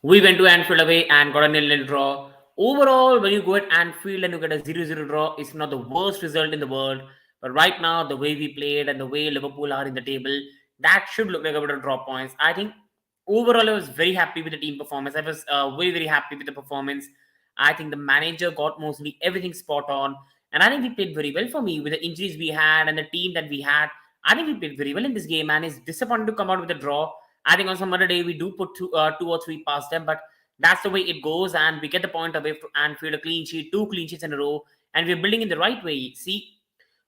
We went to Anfield away and got a 0-0 draw. Overall, when you go at Anfield and you get a 0-0 draw, it's not the worst result in the world. But right now, the way we played and the way Liverpool are in the table, that should look like a bit of drop points. I think overall, I was very happy with the team performance. I was very happy with the performance. I think the manager got mostly everything spot on. And I think we played very well for me with the injuries we had and the team that we had. I think we played very well in this game, and it's disappointing to come out with a draw. I think on some other day we do put two or three past them, but that's the way it goes, and we get the point away from Anfield, a clean sheet, two clean sheets in a row, and we're building in the right way. See,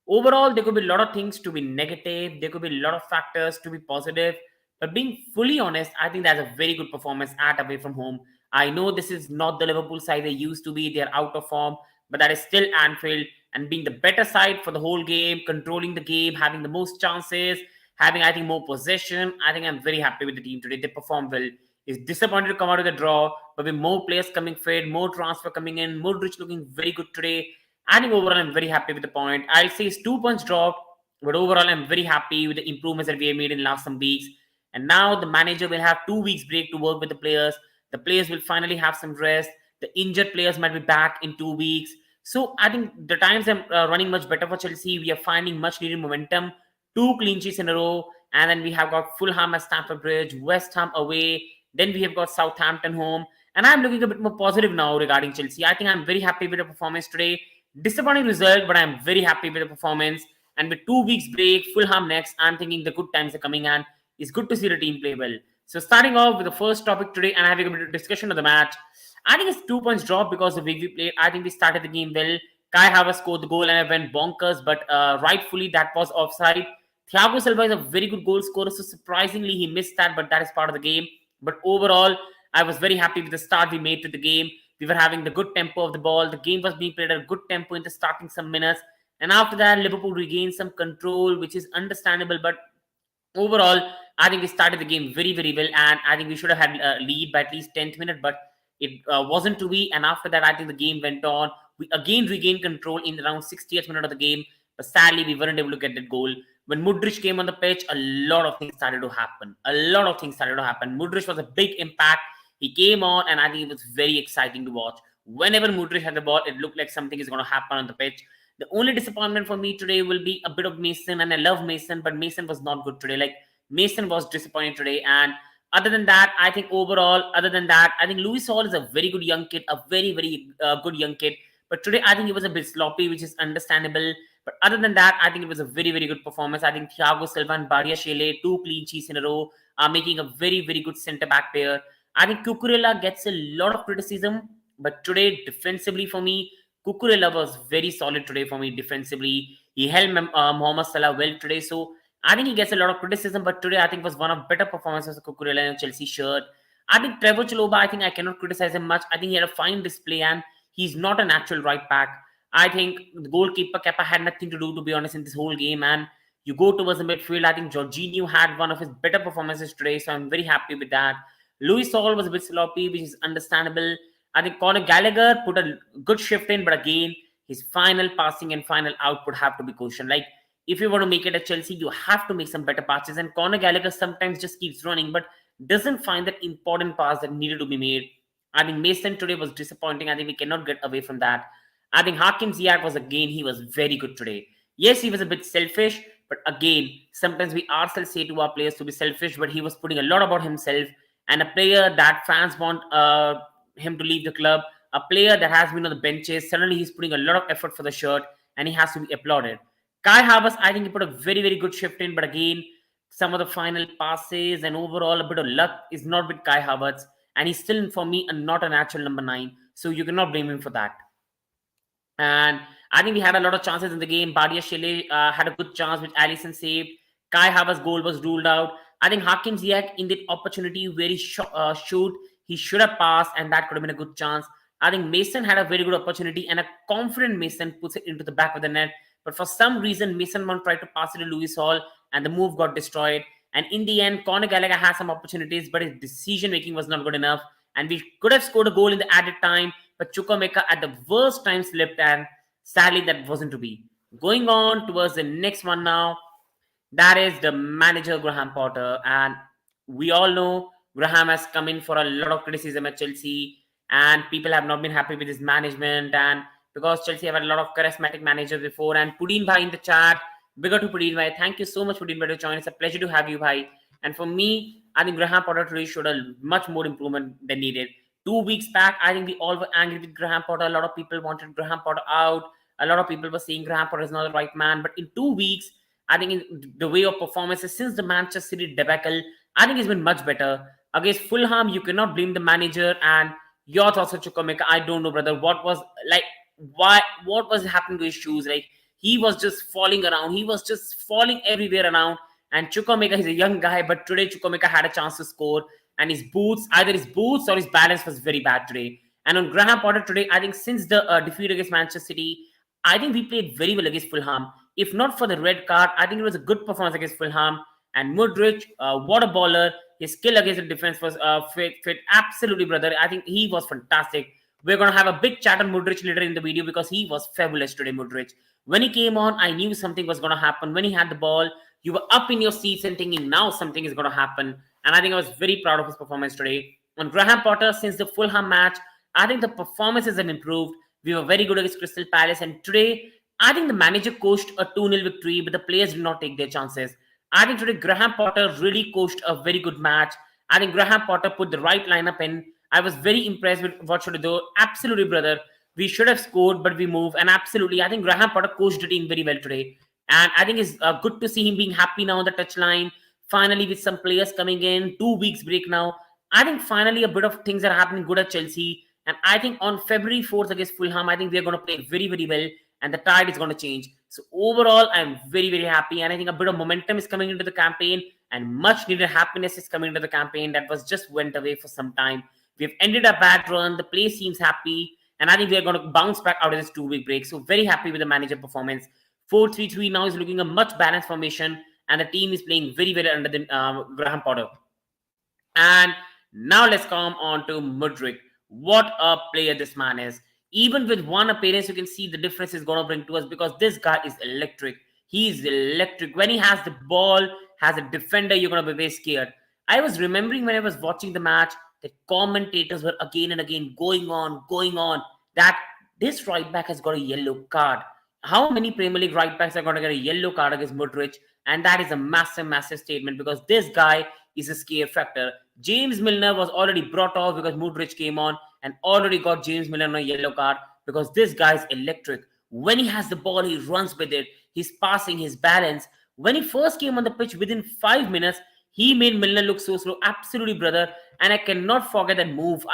overall, there could be a lot of things to be negative, there could be a lot of factors to be positive, but being fully honest, I think that's a very good performance at away from home. I know this is not the Liverpool side they used to be, they're out of form, but that is still Anfield, and being the better side for the whole game, controlling the game, having the most chances, having, I think, more possession. I think I'm very happy with the team today. They performed well. It's disappointed to come out of the draw, but with more players coming fit, more transfer coming in, Mudryk looking very good today. I think overall I'm very happy with the point. I'll say it's 2 points dropped, but overall I'm very happy with the improvements that we have made in the last some weeks. And now the manager will have 2 weeks break to work with the players. The players will finally have some rest. The injured players might be back in 2 weeks. So I think the times are running much better for Chelsea. We are finding much needed momentum, two clean sheets in a row, and then we have got Fulham at Stamford Bridge, West Ham away, then we have got Southampton home, and I'm looking a bit more positive now regarding Chelsea. I think I'm very happy with the performance today. Disappointing result, but I'm very happy with the performance. And with 2 weeks break, Fulham next, I'm thinking the good times are coming, and it's good to see the team play well. So starting off with the first topic today and having a bit of discussion of the match, I think it's 2 points drop because the way we played. I think we started the game well. Kai Havertz scored the goal and I went bonkers, but rightfully that was offside. Thiago Silva is a very good goal scorer, so surprisingly he missed that, but that is part of the game. But overall, I was very happy with the start we made to the game. We were having the good tempo of the ball. The game was being played at a good tempo in the starting some minutes. And after that, Liverpool regained some control, which is understandable. But overall, I think we started the game very well. And I think we should have had a lead by at least 10th minute, but it wasn't to be. And after that, I think the game went on. We again regained control in around 60th minute of the game. But sadly, we weren't able to get that goal. When Mudryk came on the pitch, a lot of things started to happen. Mudryk was a big impact. He came on, and I think it was very exciting to watch. Whenever Mudryk had the ball, it looked like something is going to happen on the pitch. The only disappointment for me today will be a bit of Mason, and I love Mason, but Mason was not good today. Like, Mason was disappointing today, and other than that, I think Louis Hall is a very good young kid, a very good young kid. But today, I think he was a bit sloppy, which is understandable. But other than that, I think it was a very good performance. I think Thiago Silva and Badiashile, two clean sheets in a row, are making a very good centre back pair. I think Cucurella gets a lot of criticism, but today defensively for me, Cucurella was very solid today for me defensively. He held Mohamed Salah well today, so I think he gets a lot of criticism, but today I think was one of better performances of Cucurella in a Chelsea shirt. I think Trevor Chalobah, I think I cannot criticize him much. I think he had a fine display, and he's not a natural right back. I think the goalkeeper Kepa had nothing to do, to be honest, in this whole game. And you go towards the midfield, I think Jorginho had one of his better performances today, so I'm very happy with that. Louis Saul was a bit sloppy, which is understandable. I think Conor Gallagher put a good shift in, but again, his final passing and final output have to be cautioned. Like, if you want to make it at Chelsea, you have to make some better passes. And Conor Gallagher sometimes just keeps running, but doesn't find that important pass that needed to be made. I think Mason today was disappointing. I think we cannot get away from that. I think Hakim Ziyech he was very good today. Yes, he was a bit selfish, but again, sometimes we ourselves say to our players to be selfish, but he was putting a lot about himself, and a player that fans want him to leave the club, a player that has been on the benches, suddenly he's putting a lot of effort for the shirt, and he has to be applauded. Kai Havertz, I think he put a very good shift in, but again, some of the final passes and overall a bit of luck is not with Kai Havertz, and he's still, for me, not a natural number 9, so you cannot blame him for that. And I think we had a lot of chances in the game. Badiashile had a good chance which Alisson saved. Kai Havertz's goal was ruled out. I think Hakim Ziyech in the opportunity where he shoot, he should have passed, and that could have been a good chance. I think Mason had a very good opportunity, and a confident Mason puts it into the back of the net. But for some reason, Mason Mount tried to pass it to Louis Hall, and the move got destroyed. And in the end, Conor Gallagher had some opportunities, but his decision-making was not good enough. And we could have scored a goal in the added time, but Chukwuemeka at the worst time slipped, and sadly that wasn't to be. Going on towards the next one now, that is the manager Graham Potter, and we all know Graham has come in for a lot of criticism at Chelsea, and people have not been happy with his management. And because Chelsea have had a lot of charismatic managers before, and Pudin Bhai in the chat, bigger to Pudin Bhai. Thank you so much, Pudin Bhai, to join. It's a pleasure to have you, Bhai. And for me, I think Graham Potter today showed a much more improvement than needed. 2 weeks back, I think we all were angry with Graham Potter. A lot of people wanted Graham Potter out. A lot of people were saying Graham Potter is not the right man. But in 2 weeks, I think in the way of performances since the Manchester City debacle, I think it's been much better. Against Fulham, you cannot blame the manager. And your thoughts on Chukwuemeka, I don't know, brother. What was like? Why? What was happening to his shoes? Like he was just falling around. He was just falling everywhere around. And Chukwuemeka, he's a young guy, but today Chukwuemeka had a chance to score. And his boots, either his boots or his balance was very bad today. And on Graham Potter today, I think since the defeat against Manchester City, I think we played very well against Fulham. If not for the red card, I think it was a good performance against Fulham. And Mudryk, what a baller. His skill against the defense was fit. Absolutely, brother. I think he was fantastic. We're going to have a big chat on Mudryk later in the video because he was fabulous today, Mudryk. When he came on, I knew something was going to happen. When he had the ball, you were up in your seats and thinking, now something is going to happen. And I think I was very proud of his performance today. On Graham Potter, since the Fulham match, I think the performances have improved. We were very good against Crystal Palace. And today, I think the manager coached a 2-0 victory, but the players did not take their chances. I think today Graham Potter really coached a very good match. I think Graham Potter put the right lineup in. I was very impressed with what should do. Absolutely, brother. We should have scored, but we moved. And absolutely, I think Graham Potter coached the team very well today. And I think it's good to see him being happy now on the touchline. Finally, with some players coming in, 2 weeks break now. I think finally a bit of things are happening good at Chelsea. And I think on February 4th against Fulham, I think we are going to play very, very well. And the tide is going to change. So overall, I'm very, very happy. And I think a bit of momentum is coming into the campaign. And much needed happiness is coming into the campaign that was just went away for some time. We've ended a bad run. The place seems happy. And I think we are going to bounce back out of this 2-week break. So very happy with the manager performance. 4-3-3 now is looking a much balanced formation. And the team is playing very well under the Graham Potter. And now let's come on to Mudryk. What a player this man is. Even with one appearance, you can see the difference is going to bring to us because this guy is electric. He is electric. When he has the ball, has a defender, you're going to be very scared. I was remembering when I was watching the match, the commentators were again and again going on, that this right back has got a yellow card. How many Premier League right backs are going to get a yellow card against Mudryk? And that is a massive, massive statement because this guy is a scare factor. James Milner was already brought off because Mudryk came on and already got James Milner on a yellow card because this guy is electric. When he has the ball, he runs with it. He's passing, his balance. When he first came on the pitch, within 5 minutes, he made Milner look so slow. Absolutely, brother. And I cannot forget that move.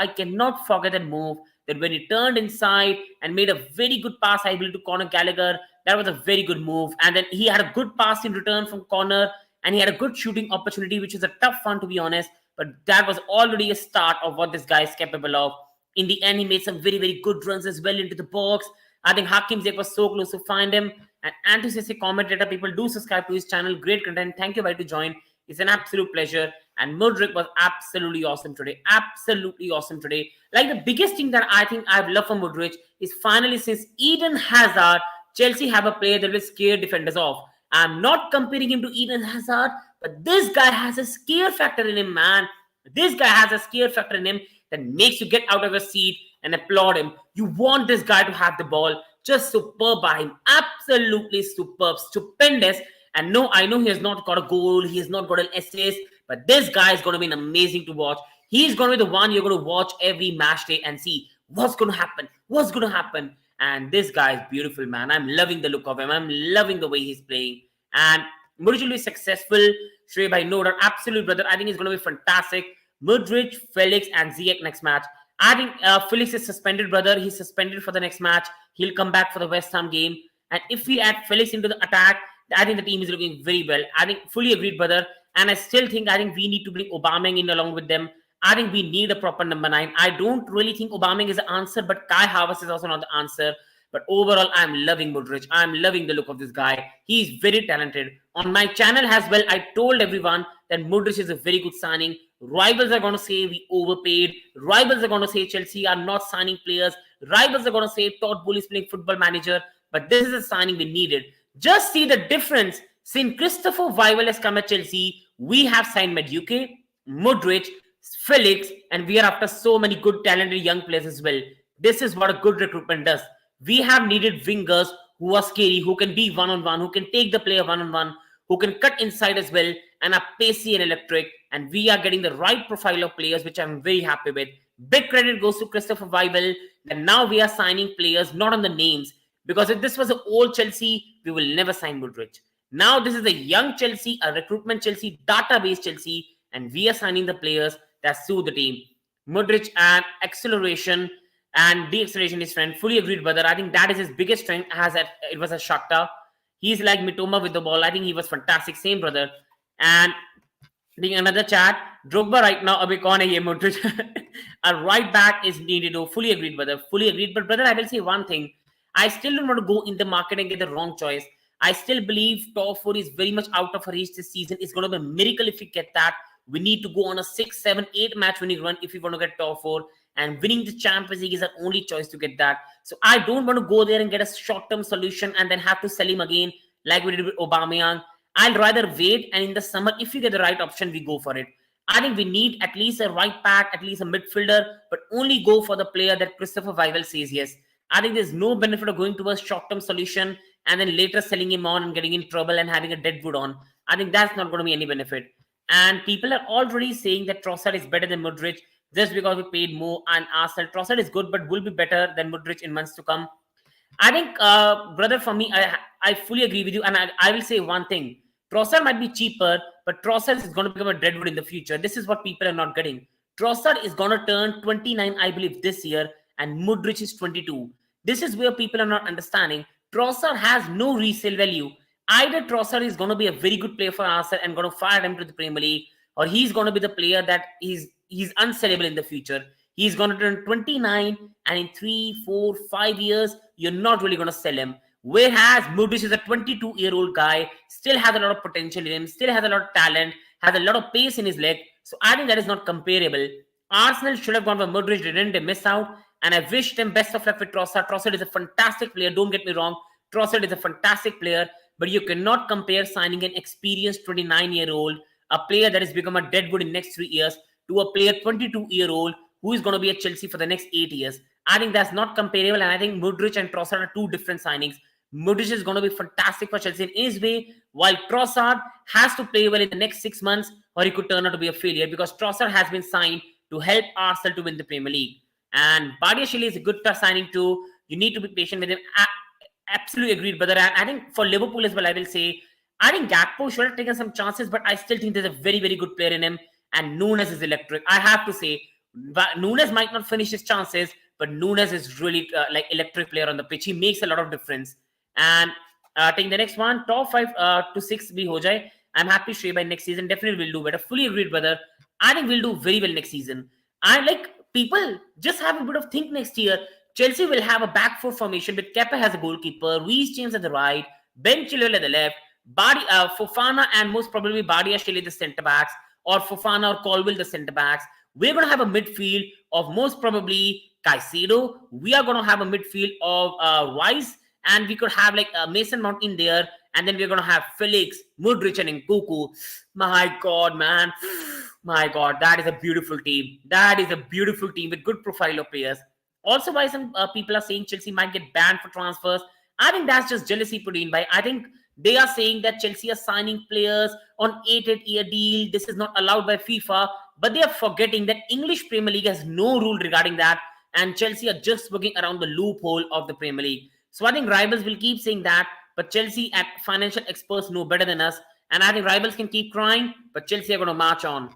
That when he turned inside and made a very good pass, I believe, to Conor Gallagher, that was a very good move. And then he had a good pass in return from Conor, and he had a good shooting opportunity, which is a tough one, to be honest. But that was already a start of what this guy is capable of. In the end, he made some very, very good runs as well into the box. I think Hakim Ziyech was so close to find him. And Anti-CC commentator, people do subscribe to his channel. Great content. Thank you, bye, to join. It's an absolute pleasure. And Mudryk was absolutely awesome today. Absolutely awesome today. Like the biggest thing that I think I've loved from Mudryk is finally since Eden Hazard, Chelsea have a player that will scare defenders off. I'm not comparing him to Eden Hazard, but this guy has a scare factor in him, man. This guy has a scare factor in him that makes you get out of your seat and applaud him. You want this guy to have the ball. Just superb by him. Absolutely superb. Stupendous. And no, I know he has not got a goal. He has not got an assist. But this guy is going to be amazing to watch. He's going to be the one you're going to watch every match day and see what's going to happen. What's going to happen? And this guy is beautiful, man. I'm loving the look of him. I'm loving the way he's playing. And Mudryk will be successful. Straight by no doubt. Absolute, brother. I think he's going to be fantastic. Mudryk, Felix, and Ziyech next match. I think Felix is suspended, brother. He's suspended for the next match. He'll come back for the West Ham game. And if we add Felix into the attack, I think the team is looking very well. I think fully agreed, brother. And I still think we need to bring Aubameyang in along with them. I think we need a proper number 9. I don't really think Aubameyang is the answer, but Kai Havertz is also not the answer. But overall, I'm loving Mudryk. I'm loving the look of this guy. He's very talented. On my channel as well, I told everyone that Mudryk is a very good signing. Rivals are going to say we overpaid. Rivals are going to say Chelsea are not signing players. Rivals are going to say Todd Boehly is playing football manager. But this is a signing we needed. Just see the difference. Since Christopher Weibel has come at Chelsea, we have signed Madueke, Mudryk, Felix, and we are after so many good talented young players as well. This is what a good recruitment does. We have needed wingers who are scary, who can be one-on-one, who can take the player one-on-one, who can cut inside as well, and are pacey and electric. And we are getting the right profile of players, which I'm very happy with. Big credit goes to Christopher Weibel, and now we are signing players not on the names, because if this was an old Chelsea, we will never sign Mudryk. Now this is a young Chelsea, a recruitment Chelsea, database Chelsea, and we are signing the players that suit the team. Mudryk and acceleration and de-acceleration is strength. Fully agreed, brother. I think that is his biggest strength. It was a Shakhtar. He's like Mitoma with the ball. I think he was fantastic. Same, brother. And another chat. Drogba right now. Abhi kaun hai ye Mudryk? A right back is needed. Oh, fully agreed, brother. Fully agreed. But brother, I will say one thing. I still don't want to go in the market and get the wrong choice. I still believe top 4 is very much out of reach this season. It's going to be a miracle if we get that. We need to go on a 6, 7, 8 match winning run if we want to get top 4. And winning the Champions League is our only choice to get that. So I don't want to go there and get a short-term solution and then have to sell him again like we did with Aubameyang. I'll rather wait, and in the summer, if we get the right option, we go for it. I think we need at least a right back, at least a midfielder, but only go for the player that Christopher Weibel says yes. I think there's no benefit of going to a short-term solution and then later selling him on and getting in trouble and having a deadwood on. I think that's not going to be any benefit. And people are already saying that Trossard is better than Mudryk just because we paid more. And Arsenal, Trossard is good, but will be better than Mudryk in months to come. I think, brother, for me, I fully agree with you. And I will say one thing. Trossard might be cheaper, but Trossard is going to become a deadwood in the future. This is what people are not getting. Trossard is going to turn 29, I believe, this year, and Mudryk is 22. This is where people are not understanding. Trossard has no resale value. Either Trossard is going to be a very good player for Arsenal and going to fire him to the Premier League, or he's going to be the player that he's unsellable in the future. He's going to turn 29, and in 3, 4, 5 years, you're not really going to sell him. Whereas Mudryk is a 22-year-old guy, still has a lot of potential in him, still has a lot of talent, has a lot of pace in his leg. So I think that is not comparable. Arsenal should have gone for Mudryk, didn't they miss out? And I wish them best of luck with Trossard. Trossard is a fantastic player. Don't get me wrong. Trossard is a fantastic player. But you cannot compare signing an experienced 29-year-old, a player that has become a deadwood in next 3 years, to a player 22-year-old who is going to be at Chelsea for the next 8 years. I think that's not comparable. And I think Mudryk and Trossard are two different signings. Mudryk is going to be fantastic for Chelsea in his way, while Trossard has to play well in the next 6 months, or he could turn out to be a failure, because Trossard has been signed to help Arsenal to win the Premier League. And Badiashile is a good signing too. You need to be patient with him. Absolutely agreed, brother. And I think for Liverpool as well, I will say, I think Gakpo should have taken some chances, but I still think there's a very, very good player in him. And Nunes is electric. I have to say, Nunes might not finish his chances, but Nunes is really like electric player on the pitch. He makes a lot of difference. And taking the next one, top 5 to 6 bhi ho jaye. I'm happy straight by next season. Definitely will do better. Fully agreed, brother. I think we'll do very well next season. I like people just have a bit of think next year. Chelsea will have a back four formation with Kepa as a goalkeeper, Reece James at the right, Ben Chilwell at the left, Fofana and most probably Badiashile the centre backs, or Fofana or Colwill the centre backs. We're going to have a midfield of most probably Caicedo. We are going to have a midfield of Rice, and we could have like Mason Mount in there, and then we're going to have Felix, Mudryk, and Nkunku. My God, man. My God, that is a beautiful team. That is a beautiful team with good profile of players. Also, why some people are saying Chelsea might get banned for transfers. I think that's just jealousy put in by. I think they are saying that Chelsea are signing players on 8-year deal. This is not allowed by FIFA. But they are forgetting that English Premier League has no rule regarding that. And Chelsea are just working around the loophole of the Premier League. So I think rivals will keep saying that. But Chelsea and financial experts know better than us. And I think rivals can keep crying. But Chelsea are going to march on.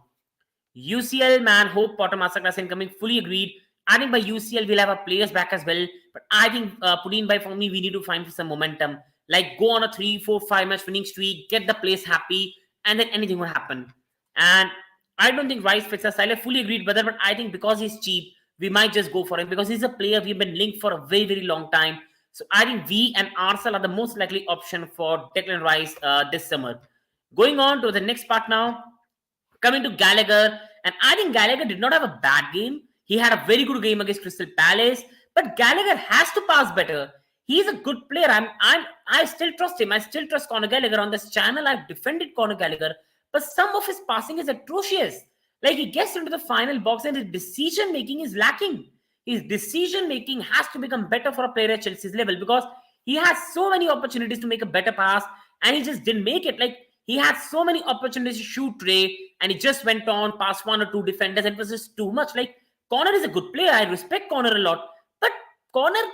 UCL, man, hope Potter Masterclass incoming. Fully agreed. I think by UCL, we'll have our players back as well. But I think Pudin by for me, we need to find some momentum. Like go on a 3, 4, 5 match winning streak, get the players happy, and then anything will happen. And I don't think Rice fits our style. I fully agreed, brother. But I think because he's cheap, we might just go for him because he's a player we've been linked for a very, very long time. So I think we and Arsenal are the most likely option for Declan Rice this summer. Going on to the next part now, coming to Gallagher. And I think Gallagher did not have a bad game. He had a very good game against Crystal Palace. But Gallagher has to pass better. He's a good player. I still trust him. I still trust Conor Gallagher on this channel. I've defended Conor Gallagher. But some of his passing is atrocious. Like he gets into the final box and his decision making is lacking. His decision making has to become better for a player at Chelsea's level because he has so many opportunities to make a better pass and he just didn't make it. Like he had so many opportunities to shoot Trey and he just went on past one or two defenders. It was just too much. Like Connor is a good player. I respect Connor a lot, but Connor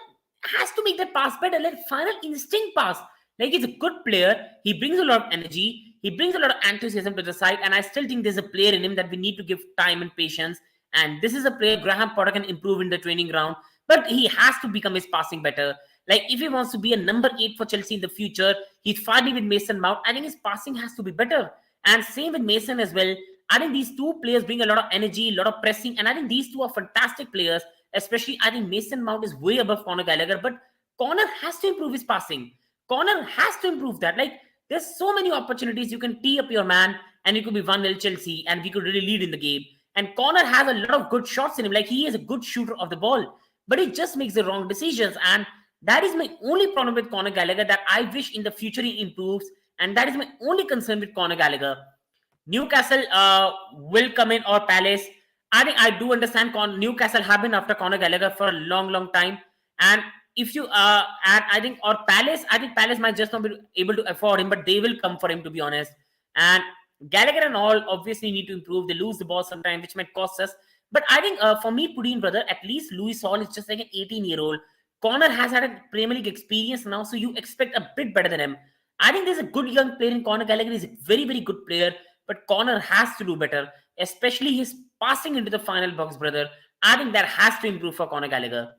has to make that pass better. Like final instinct pass. Like he's a good player. He brings a lot of energy. He brings a lot of enthusiasm to the side. And I still think there's a player in him that we need to give time and patience. And this is a player Graham Potter can improve in the training ground. But he has to become his passing better. Like if he wants to be a number 8 for Chelsea in the future, he's fighting with Mason Mount. I think his passing has to be better. And same with Mason as well. I think these two players bring a lot of energy, a lot of pressing. And I think these two are fantastic players. Especially, I think Mason Mount is way above Conor Gallagher. But Conor has to improve his passing. Conor has to improve that. Like, there's so many opportunities. You can tee up your man and you could be 1-0 Chelsea and we could really lead in the game. And Conor has a lot of good shots in him. Like, he is a good shooter of the ball. But he just makes the wrong decisions. And that is my only problem with Conor Gallagher, that I wish in the future he improves. And that is my only concern with Conor Gallagher. Newcastle will come in, or Palace. I think I do understand Newcastle have been after Conor Gallagher for a long time. And if you and I think Palace might just not be able to afford him, but they will come for him, to be honest. And Gallagher and all obviously need to improve. They lose the ball sometimes, which might cost us. But I think for me, Pudin brother, at least Louis Hall is just like an 18-year-old. Conor has had a Premier League experience now, so you expect a bit better than him. I think there's a good young player in Conor Gallagher. He's a very, very good player, but Conor has to do better, especially his passing into the final box, brother. I think that has to improve for Conor Gallagher.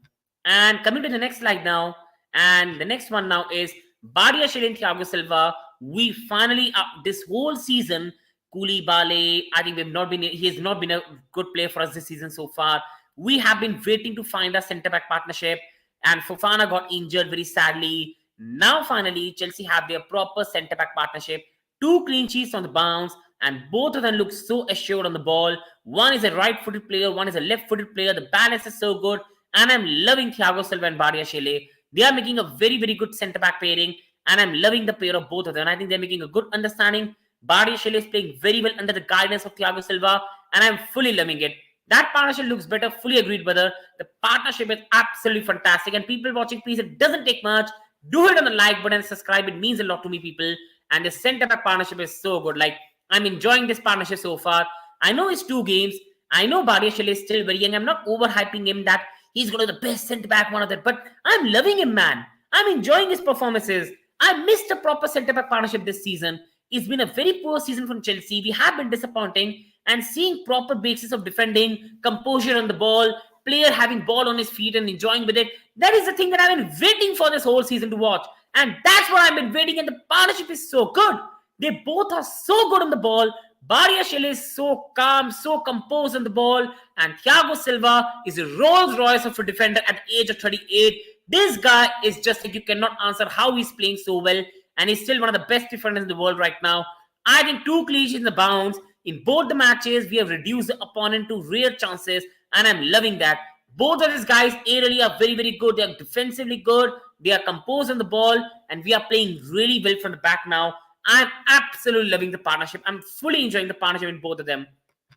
And coming to the next slide now, and the next one now is Badiashile and Thiago Silva. We finally, this whole season, Koulibaly, I think he has not been a good player for us this season so far. We have been waiting to find a centre-back partnership, and Fofana got injured very sadly. Now, finally, Chelsea have their proper centre-back partnership. 2 clean sheets on the bounce, and both of them look so assured on the ball. One is a right-footed player, one is a left-footed player. The balance is so good, and I'm loving Thiago Silva and Badiashile. They are making a very, very good centre-back pairing, and I'm loving the pair of both of them. I think they're making a good understanding. Badiashile is playing very well under the guidance of Thiago Silva, and I'm fully loving it. That partnership looks better. Fully agreed, brother. The partnership is absolutely fantastic. And people watching, please, it doesn't take much. Do hit on the like button and subscribe. It means a lot to me, people. And the centre-back partnership is so good. Like, I'm enjoying this partnership so far. I know it's 2 games. I know Badiashile is still very young. I'm not overhyping him that he's going to be the best centre-back, one of that. But I'm loving him, man. I'm enjoying his performances. I missed a proper centre-back partnership this season. It's been a very poor season from Chelsea. We have been disappointing. And seeing proper basis of defending, composure on the ball, player having ball on his feet and enjoying with it, that is the thing that I've been waiting for this whole season to watch. And that's what I've been waiting. And the partnership is so good. They both are so good on the ball. Badiashile is so calm, so composed on the ball. And Thiago Silva is a Rolls Royce of a defender at the age of 38. This guy is just like, you cannot answer how he's playing so well. And he's still one of the best defenders in the world right now. I think 2 clean sheets in the bounce. In both the matches, we have reduced the opponent to rare chances. And I'm loving that. Both of these guys aerially are very, very good. They are defensively good. They are composed on the ball. And we are playing really well from the back now. I'm absolutely loving the partnership. I'm fully enjoying the partnership in both of them.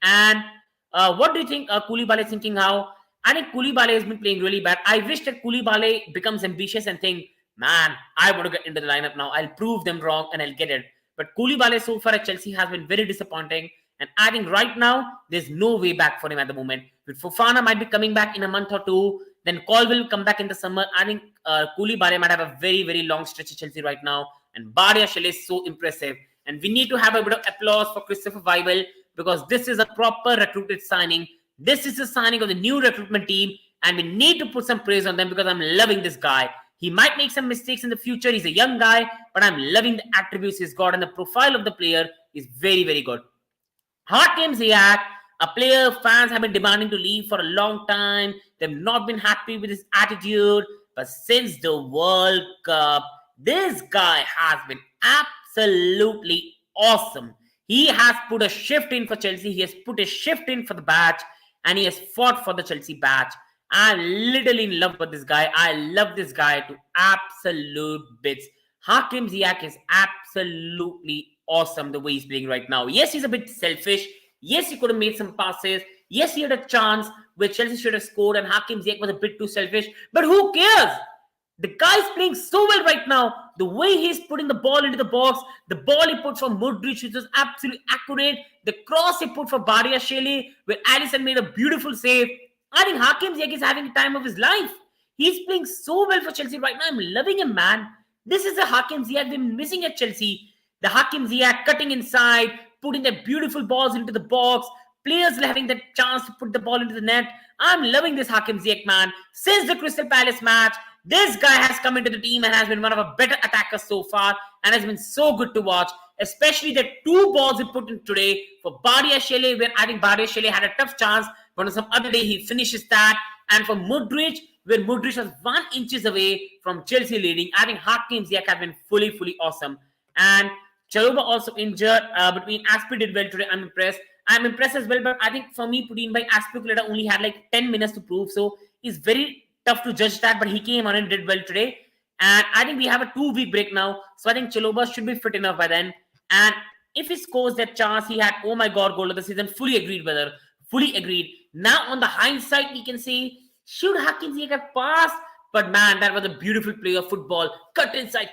And what do you think Koulibaly is thinking how? I think Koulibaly has been playing really bad. I wish that Koulibaly becomes ambitious and think, man, I want to get into the lineup now. I'll prove them wrong and I'll get it. But Koulibaly so far at Chelsea has been very disappointing. And I think right now, there's no way back for him at the moment. With Fofana might be coming back in a month or 2. Then Colville will come back in the summer. I think Koulibaly might have a very, very long stretch at Chelsea right now. And Badiashile is so impressive. And we need to have a bit of applause for Christopher Weibel, because this is a proper recruited signing. This is the signing of the new recruitment team. And we need to put some praise on them, because I'm loving this guy. He might make some mistakes in the future. He's a young guy, but I'm loving the attributes he's got, and the profile of the player is very, very good. Hakim Ziyech, a player fans have been demanding to leave for a long time. They've not been happy with his attitude. But since the World Cup, this guy has been absolutely awesome. He has put a shift in for Chelsea. He has put a shift in for the badge, and he has fought for the Chelsea badge. I'm literally in love with this guy. I love this guy to absolute bits. Hakim Ziyech is absolutely awesome the way he's playing right now. Yes, he's a bit selfish. Yes, he could have made some passes. Yes, he had a chance where Chelsea should have scored and Hakim Ziyech was a bit too selfish. But who cares? The guy is playing so well right now. The way he's putting the ball into the box, the ball he put for Mudryk, which was absolutely accurate. The cross he put for Badiashile, where Alisson made a beautiful save. I think Hakim Ziyech is having the time of his life. He's playing so well for Chelsea right now. I'm loving him, man. This is the Hakim Ziyech we've been missing at Chelsea. The Hakim Ziyech cutting inside, putting the beautiful balls into the box, players having the chance to put the ball into the net. I'm loving this Hakim Ziyech, man. Since the Crystal Palace match, this guy has come into the team and has been one of our better attackers so far and has been so good to watch, especially the 2 balls he put in today for Badiashile, where I think Badiashile had a tough chance, but on some other day he finishes that. And for Mudryk, where Mudryk was 1 inch away from Chelsea leading, I think Hakim Ziyech has been fully awesome. And Chalobah also injured between Aspi did well today. I'm impressed. I'm impressed as well, but I think for me, Putin by Aspilicueta only had like 10 minutes to prove, so it's very tough to judge that, but he came on and did well today. And I think we have a 2-week break now, so I think Chalobah should be fit enough by then. And if he scores that chance, he had, oh my God, goal of the season. Fully agreed, brother. Fully agreed. Now, on the hindsight, we can say, should Hakim Ziyech have passed? But man, that was a beautiful play of football. Cut inside,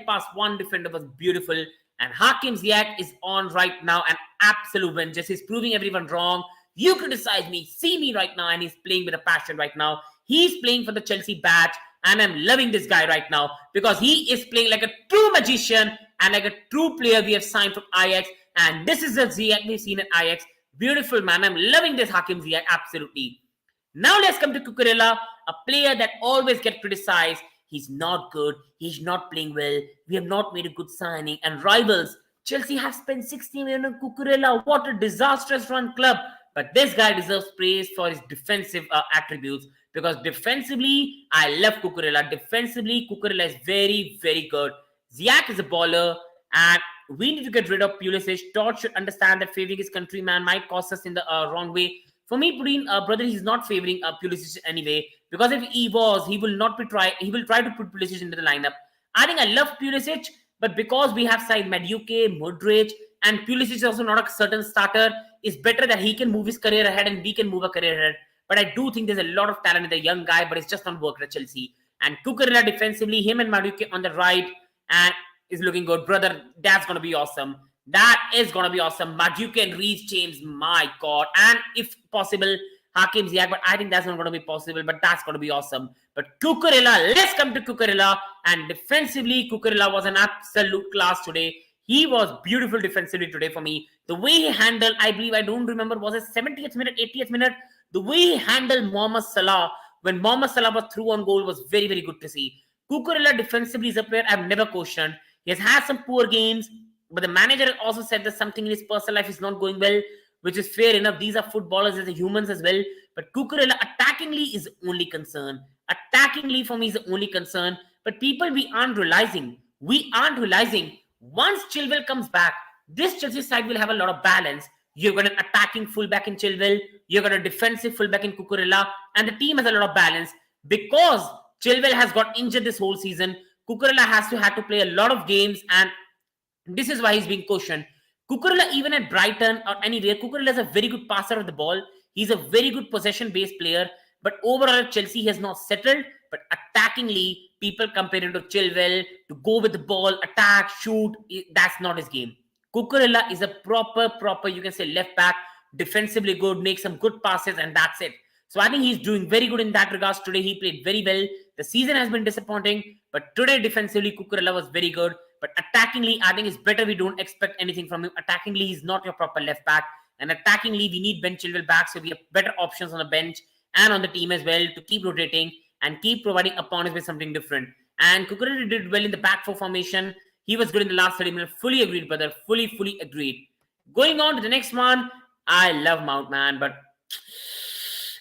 past one defender was beautiful. And Hakim Ziyech is on right now, an absolute vengeance. He's proving everyone wrong. You criticize me, see me right now, and he's playing with a passion right now. He's playing for the Chelsea badge, and I'm loving this guy right now because he is playing like a true magician and like a true player we have signed from Ajax. And this is the Ziyech we've seen at Ajax. Beautiful, man. I'm loving this Hakim Ziyech, absolutely. Now let's come to Cucurella, a player that always gets criticized. He's not good. He's not playing well. We have not made a good signing. And rivals, Chelsea have spent 60 million on Cucurella. What a disastrous run club. But this guy deserves praise for his defensive attributes because defensively, I love Cucurella. Defensively, Cucurella is very good. Ziyech is a baller and we need to get rid of Pulisic. Todd should understand that favoring his countryman might cost us in the wrong way. For me, Putin, brother, he's not favoring Pulisic anyway because if he was, he will try to put Pulisic into the lineup. I think I love Pulisic, but because we have signed Mudryk, Mudryk, and Pulisic is also not a certain starter, it's better that he can move his career ahead and we can move a career ahead. But I do think there's a lot of talent in the young guy, but it's just not working at Chelsea. And Cucurella defensively, him and Mudryk on the right, and is looking good. Brother, that's going to be awesome. That is going to be awesome. Mudryk and Reece James, my God. And if possible, Hakim Ziyech, but I think that's not going to be possible, but that's going to be awesome. But Cucurella, let's come to Cucurella. And defensively, Cucurella was an absolute class today. He was beautiful defensively today for me. The way he handled, I believe, I don't remember, was it 70th minute, 80th minute? The way he handled Mohamed Salah when Mohamed Salah was through on goal was very good to see. Cucurella defensively is a player I've never questioned. He has had some poor games, but the manager also said that something in his personal life is not going well, which is fair enough. These are footballers, they're humans as well. But Cucurella attackingly is the only concern. Attackingly for me is the only concern. But people, we aren't realizing. Once Chilwell comes back, this Chelsea side will have a lot of balance. You've got an attacking fullback in Chilwell. You've got a defensive fullback in Cucurella. And the team has a lot of balance. Because Chilwell has got injured this whole season, Cucurella has to play a lot of games, and this is why he's being cautioned. Cucurella, even at Brighton or anywhere, Cucurella is a very good passer of the ball. He's a very good possession-based player. But overall at Chelsea, he has not settled. But attackingly, people compare him to Chilwell, to go with the ball, attack, shoot. That's not his game. Cucurella is a proper, you can say, left back, defensively good, make some good passes, and that's it. So I think he's doing very good in that regards. Today, he played very well. The season has been disappointing, but today, defensively, Cucurella was very good. But attackingly, I think it's better we don't expect anything from him. Attackingly, he's not your proper left back. And attackingly, we need Ben Chilwell back, so we have better options on the bench and on the team as well to keep rotating and keep providing opponents with something different. And Cucurella did well in the back four formation. He was good in the last 30 minutes. Fully agreed, brother. Fully agreed. Going on to the next one, I love Mount, man, but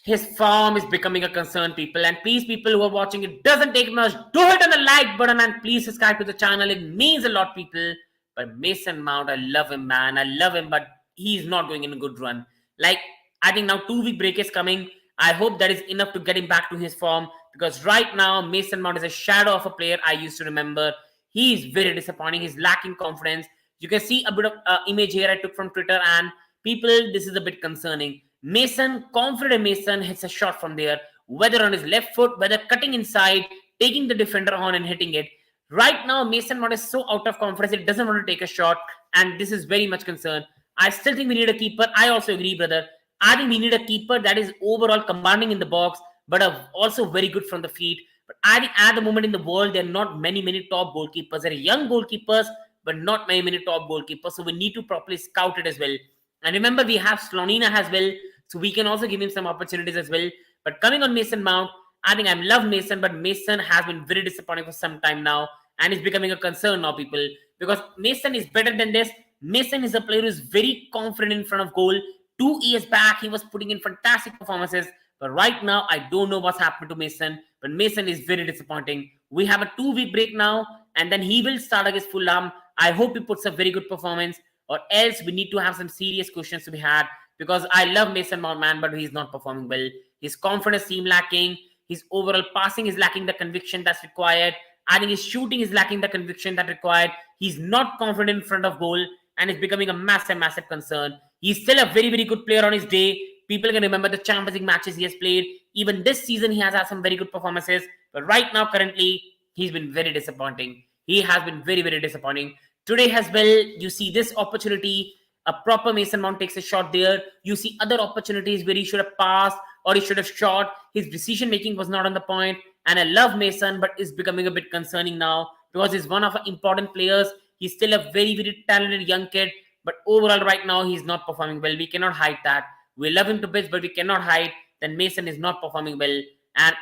his form is becoming a concern, people. And please, people who are watching, it doesn't take much. Do hit on the like button and please subscribe to the channel. It means a lot, people. But Mason Mount, I love him, man. I love him, but he's not going in a good run. Like, I think now 2-week break is coming. I hope that is enough to get him back to his form. Because right now, Mason Mount is a shadow of a player I used to remember. He is very disappointing. He's lacking confidence. You can see a bit of image here I took from Twitter, and People, this is a bit concerning. Mason, confident Mason hits a shot from there, whether on his left foot, whether cutting inside, taking the defender on and hitting it. Right now, Mason Mount is so out of confidence, it doesn't want to take a shot, and this is very much concerned. I still think we need a keeper. I also agree, brother. I think we need a keeper that is overall commanding in the box, but also very good from the feet. But I think at the moment in the world, there are not many top goalkeepers. There are young goalkeepers, but not many top goalkeepers. So we need to properly scout it as well. And remember, we have Slonina as well, so we can also give him some opportunities as well. But coming on Mason Mount, I think I love Mason, but Mason has been very disappointing for some time now, and it's becoming a concern now, people, because Mason is better than this. Mason is a player who is very confident in front of goal. 2 years back, he was putting in fantastic performances, but right now, I don't know what's happened to Mason, but Mason is very disappointing. We have a 2-week break now, and then he will start against Fulham. I hope he puts a very good performance, or else we need to have some serious questions to be had, because I love Mason Mount, man, but he's not performing well. His confidence seems lacking. His overall passing is lacking the conviction that's required. I think his shooting is lacking the conviction that's required. He's not confident in front of goal, and it's becoming a massive concern. He's still a very good player on his day. People can remember the Champions League matches he has played. Even this season, he has had some very good performances. But right now, currently, he's been very disappointing. He has been very disappointing. Today as well, you see this opportunity. A proper Mason Mount takes a shot there. You see other opportunities where he should have passed or he should have shot. His decision making was not on the point. And I love Mason, but it's becoming a bit concerning now because he's one of our important players. He's still a very talented young kid. But overall, right now, he's not performing well. We cannot hide that. We love him to bits, but we cannot hide that Mason is not performing well. And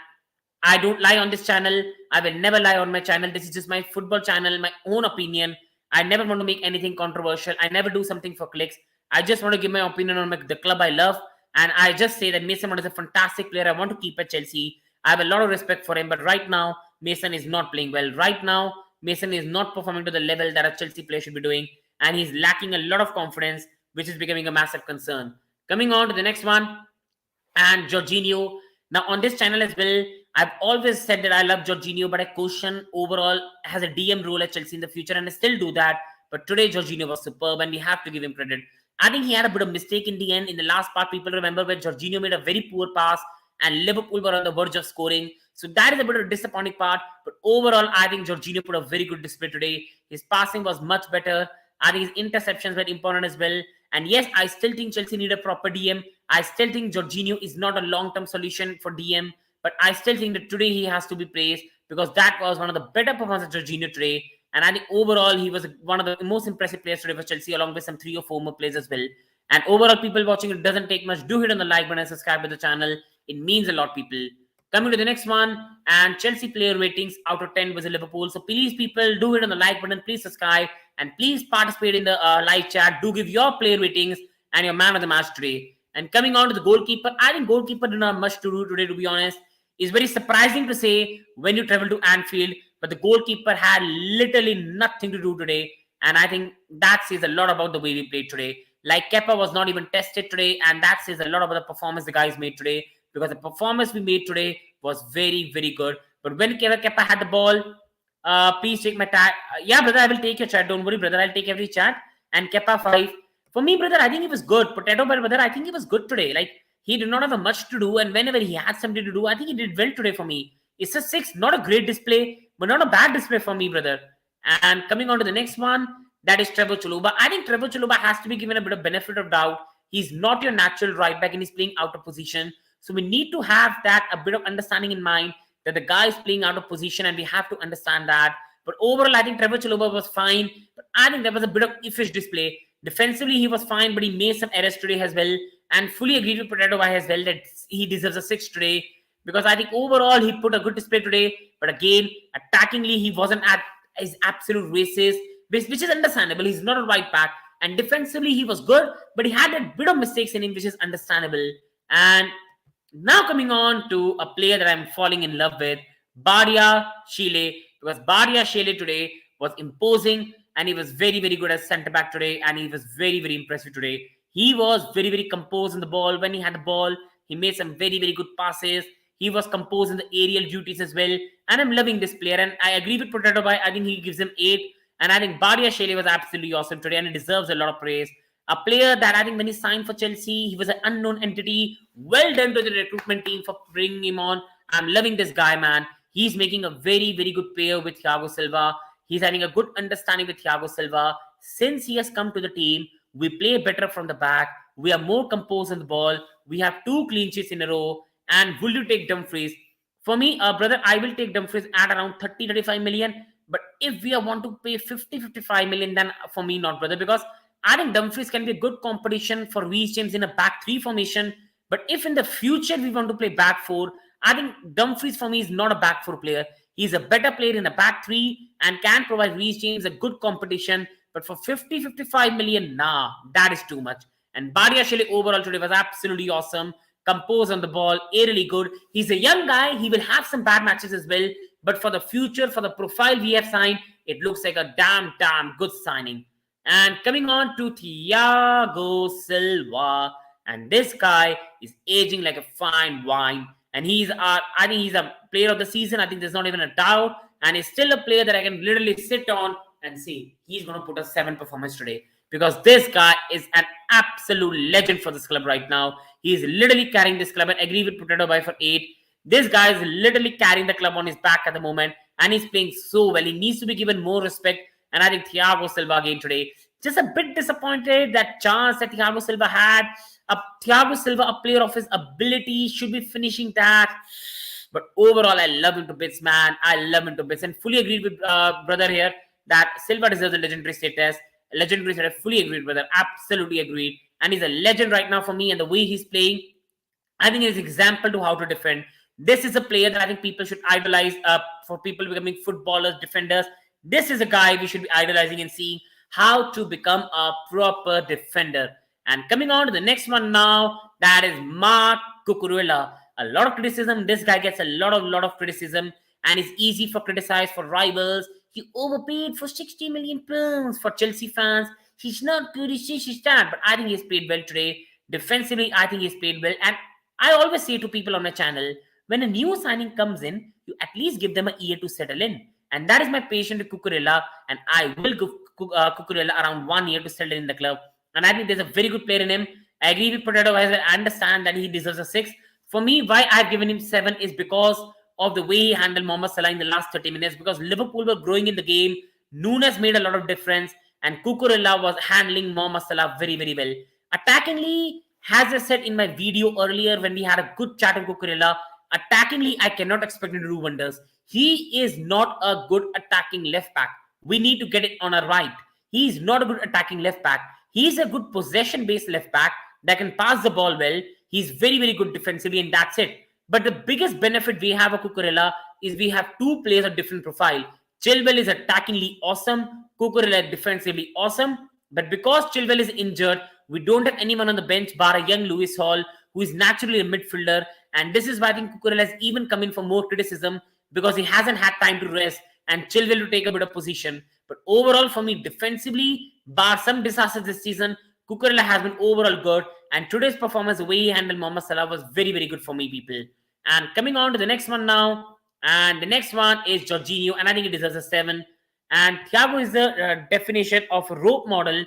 I don't lie on this channel. I will never lie on my channel. This is just my football channel, my own opinion. I never want to make anything controversial. I never do something for clicks. I just want to give my opinion on the club I love. And I just say that Mason Mount is a fantastic player. I want to keep at Chelsea. I have a lot of respect for him. But right now, Mason is not playing well. Right now, Mason is not performing to the level that a Chelsea player should be doing. And he's lacking a lot of confidence, which is becoming a massive concern. Coming on to the next one. And Jorginho. Now, on this channel as well, I've always said that I love Jorginho, but I caution overall has a DM role at Chelsea in the future, and I still do that. But today, Jorginho was superb, and we have to give him credit. I think he had a bit of mistake in the end. In the last part, people remember where Jorginho made a very poor pass, and Liverpool were on the verge of scoring. So that is a bit of a disappointing part. But overall, I think Jorginho put a very good display today. His passing was much better. I think his interceptions were important as well. And yes, I still think Chelsea need a proper DM. I still think Jorginho is not a long-term solution for DM. But I still think that today he has to be praised because that was one of the better performances of Jorginho today. And I think overall, he was one of the most impressive players today for Chelsea, along with some 3 or 4 more players as well. And overall, people watching, it doesn't take much. Do hit on the like button and subscribe to the channel. It means a lot, people. Coming to the next one, and Chelsea player ratings out of 10 versus Liverpool. So please, people, do hit on the like button. Please subscribe. And please participate in the live chat. Do give your player ratings and your man of the match today. And coming on to the goalkeeper, I think goalkeeper did not have much to do today, to be honest. It's very surprising to say when you travel to Anfield, but the goalkeeper had literally nothing to do today. And I think that says a lot about the way we played today. Like Kepa was not even tested today, and that says a lot about the performance the guys made today, because the performance we made today was very good. But when Kepa had the ball, please take my tag. Yeah, brother, I will take your chat. Don't worry, brother. I'll take every chat. And Kepa 5. For me, brother, I think he was good. Potato, brother, I think he was good today. Like, he did not have much to do, and whenever he had something to do, I think he did well today for me. It's a 6, not a great display, but not a bad display for me, brother. And coming on to the next one, that is Trevoh Chalobah. I think Trevoh Chalobah has to be given a bit of benefit of doubt. He's not your natural right back, and he's playing out of position. So we need to have that a bit of understanding in mind that the guy is playing out of position, and we have to understand that. But overall, I think Trevoh Chalobah was fine. But I think there was a bit of iffish display. Defensively, he was fine, but he made some errors today as well. And fully agreed with Potato Guy as well that he deserves a 6 today, because I think overall he put a good display today. But again, attackingly, he wasn't at his absolute races, which is understandable. He's not a right back. And defensively, he was good, but he had a bit of mistakes in him, which is understandable. And now coming on to a player that I'm falling in love with, Badiashile, because Badiashile today was imposing, and he was very good as centre back today, and he was very impressive today. He was very composed in the ball. When he had the ball, he made some very good passes. He was composed in the aerial duties as well. And I'm loving this player. And I agree with Potato Boy. I think he gives him 8. And I think Badiashile was absolutely awesome today, and he deserves a lot of praise. A player that I think when he signed for Chelsea, he was an unknown entity. Well done to the recruitment team for bringing him on. I'm loving this guy, man. He's making a very, very good pair with Thiago Silva. He's having a good understanding with Thiago Silva. Since he has come to the team, we play better from the back. We are more composed on the ball. We have 2 clean sheets in a row. And will you take Dumfries? For me, brother, I will take Dumfries at around 30-35 million. But if we want to pay 50-55 million, then for me, not, brother, because I think Dumfries can be a good competition for Reece James in a back three formation. But if in the future we want to play back four, I think Dumfries for me is not a back four player. He's a better player in a back three and can provide Reece James a good competition. But for 50-55 million, nah, that is too much. And Badiashile overall today was absolutely awesome. Composed on the ball, really good. He's a young guy. He will have some bad matches as well. But for the future, for the profile we have signed, it looks like a damn good signing. And coming on to Thiago Silva. And this guy is aging like a fine wine. And I think he's a player of the season. I think there's not even a doubt. And he's still a player that I can literally sit on and see. He's going to put a 7 performance today. Because this guy is an absolute legend for this club right now. He is literally carrying this club. And agree with Potato Boy for 8. This guy is literally carrying the club on his back at the moment. And he's playing so well. He needs to be given more respect. And I think Thiago Silva again today. Just a bit disappointed that chance that Thiago Silva had. Thiago Silva, a player of his ability, should be finishing that. But overall, I love him to bits, man. I love him to bits. And fully agreed with brother here that Silva deserves a legendary status. Legendary status, fully agreed, brother. Absolutely agreed. And he's a legend right now for me. And the way he's playing, I think he's an example to how to defend. This is a player that I think people should idolize for people becoming footballers, defenders. This is a guy we should be idolizing and seeing how to become a proper defender. And coming on to the next one now, that is Marc Cucurella. A lot of criticism. This guy gets a lot of criticism, and it's easy for criticize for rivals. He overpaid for 60 million pounds for Chelsea fans. He's not good, he's bad, but I think he's played well today. Defensively, I think he's played well. And I always say to people on my channel, when a new signing comes in, you at least give them a year to settle in. And that is my patience with Cucurella, and I will give Cucurella around 1 year to settle in the club. And I think there's a very good player in him. I agree with Potato as well. I understand that he deserves a 6. For me, why I've given him 7 is because of the way he handled Mohamed Salah in the last 30 minutes. Because Liverpool were growing in the game. Nunes made a lot of difference. And Cucurella was handling Mohamed Salah very, very well. Attackingly, as I said in my video earlier when we had a good chat on Cucurella, attackingly, I cannot expect him to do wonders. He is not a good attacking left back. We need to get it on our right. He is not a good attacking left back. He's a good possession-based left back that can pass the ball well. He's very, very good defensively, and that's it. But the biggest benefit we have of Cucurella is we have 2 players of different profile. Chilwell is attackingly awesome. Cucurella is defensively awesome. But because Chilwell is injured, we don't have anyone on the bench bar a young Lewis Hall, who is naturally a midfielder. And this is why I think Cucurella has even come in for more criticism because he hasn't had time to rest and Chilwell to take a bit of position. But overall, for me, defensively, bar some disasters this season, Cucurella has been overall good. And today's performance, the way he handled Mohamed Salah was very, very good for me, people. And coming on to the next one now. And the next one is Jorginho. And I think it deserves a 7. And Thiago is the definition of a rope model.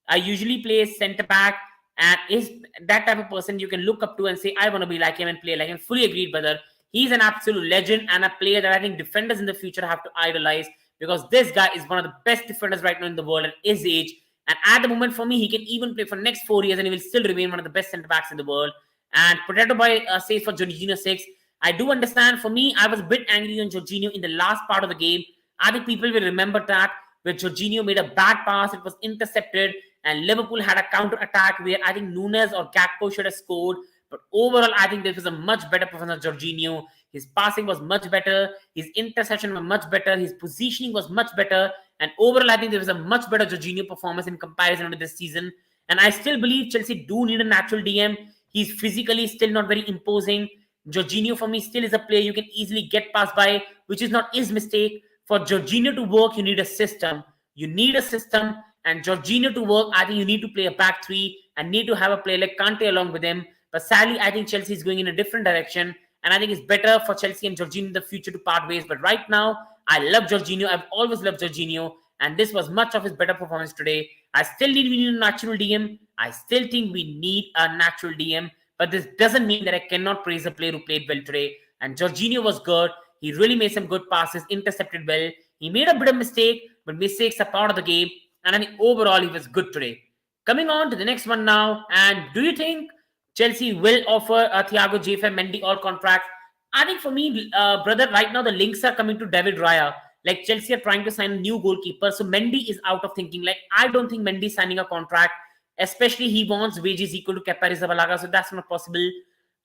I usually play centre-back. And is that type of person you can look up to and say, I want to be like him and play like him. Fully agreed, brother. He's an absolute legend and a player that I think defenders in the future have to idolize, because this guy is one of the best defenders right now in the world at his age. And at the moment, for me, he can even play for the next 4 years and he will still remain one of the best centre-backs in the world. And Potato Boy says for Jorginho 6. I do understand. For me, I was a bit angry on Jorginho in the last part of the game. I think people will remember that where Jorginho made a bad pass, it was intercepted, and Liverpool had a counter-attack where I think Nunes or Gakpo should have scored. But overall, I think this was a much better performance of Jorginho. His passing was much better. His interception was much better. His positioning was much better. And overall, I think there was a much better Jorginho performance in comparison to this season. And I still believe Chelsea do need a natural DM. He's physically still not very imposing. Jorginho, for me, still is a player you can easily get past by, which is not his mistake. For Jorginho to work, you need a system. You need a system. And Jorginho to work, I think you need to play a back 3 and need to have a player like Kante along with him. But sadly, I think Chelsea is going in a different direction. And I think it's better for Chelsea and Jorginho in the future to part ways. But right now, I love Jorginho. I've always loved Jorginho. and this was much of his better performance today. I still need we need a natural DM. I still think we need a natural DM, but this doesn't mean that I cannot praise a player who played well today. And Jorginho was good. He really made some good passes, intercepted well. He made a bit of mistake, but mistakes are part of the game. And I think overall he was good today. Coming on to the next one now. And do you think Chelsea will offer Thiago J5 Mendy all contracts? I think for me, brother, right now the links are coming to David Raya. Like Chelsea are trying to sign a new goalkeeper. So Mendy is out of thinking. Like I don't think Mendy is signing a contract. Especially he wants wages equal to Kepa Arrizabalaga. So that's not possible.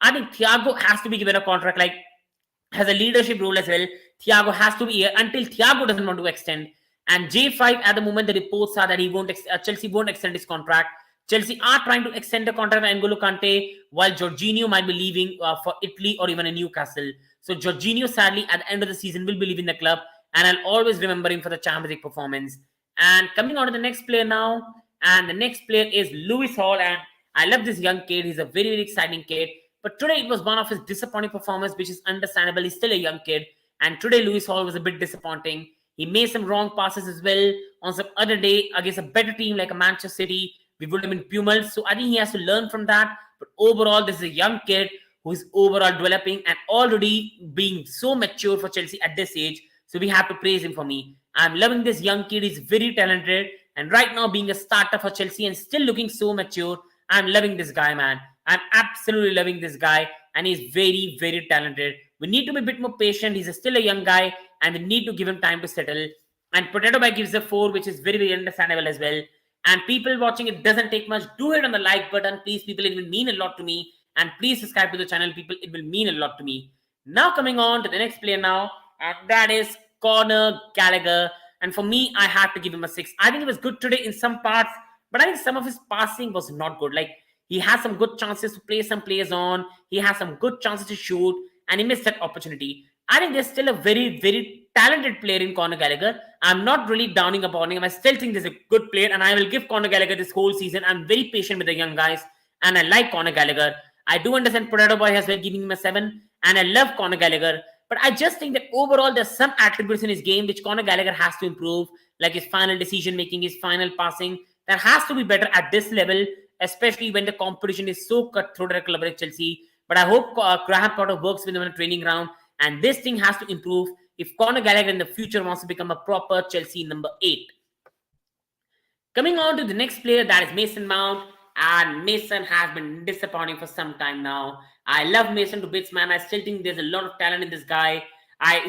I think Thiago has to be given a contract. Like has a leadership role as well. Thiago has to be here until Thiago doesn't want to extend. And J5 at the moment, the reports are that he won't. Chelsea won't extend his contract. Chelsea are trying to extend the contract of N'Golo Kante, while Jorginho might be leaving for Italy or even a Newcastle. So Jorginho, sadly, at the end of the season, will be leaving the club, and I'll always remember him for the Champions League performance. And coming on to the next player now, and the next player is Lewis Hall, and I love this young kid. He's a very, very exciting kid. But today it was one of his disappointing performances, which is understandable. He's still a young kid, and today Lewis Hall was a bit disappointing. He made some wrong passes as well. On some other day against a better team like a Manchester City, we would have been pummeled. So I think he has to learn from that. But overall, this is a young kid who is overall developing and already being so mature for Chelsea at this age. So we have to praise him for me. I'm loving this young kid. He's very talented. And right now, being a starter for Chelsea and still looking so mature, I'm loving this guy, man. I'm absolutely loving this guy. And he's very, very talented. We need to be a bit more patient. He's still a young guy. And we need to give him time to settle. And Potato Bag gives a 4, which is very, very understandable as well. And people watching, it doesn't take much. Do hit on the like button, please, people. It will mean a lot to me. And please subscribe to the channel, people. It will mean a lot to me. Now coming on to the next player now, and that is Conor Gallagher. And for me, I had to give him a 6. I think it was good today in some parts, but I think some of his passing was not good. Like he had some good chances to play some players on. He had some good chances to shoot, and he missed that opportunity. I think there's still a very, very talented player in Conor Gallagher. I'm not really downing upon him. I still think he's a good player, and I will give Conor Gallagher this whole season. I'm very patient with the young guys, and I like Conor Gallagher. I do understand Potato Boy has been giving him a 7, and I love Conor Gallagher. But I just think that overall, there's some attributes in his game which Conor Gallagher has to improve, like his final decision making, his final passing. That has to be better at this level, especially when the competition is so cutthroat at a club like Chelsea. But I hope Graham Potter works with him on a training ground, and this thing has to improve if Conor Gallagher in the future wants to become a proper Chelsea number 8. Coming on to the next player, that is Mason Mount. And Mason has been disappointing for some time now. I love Mason to bits, man. I still think there's a lot of talent in this guy.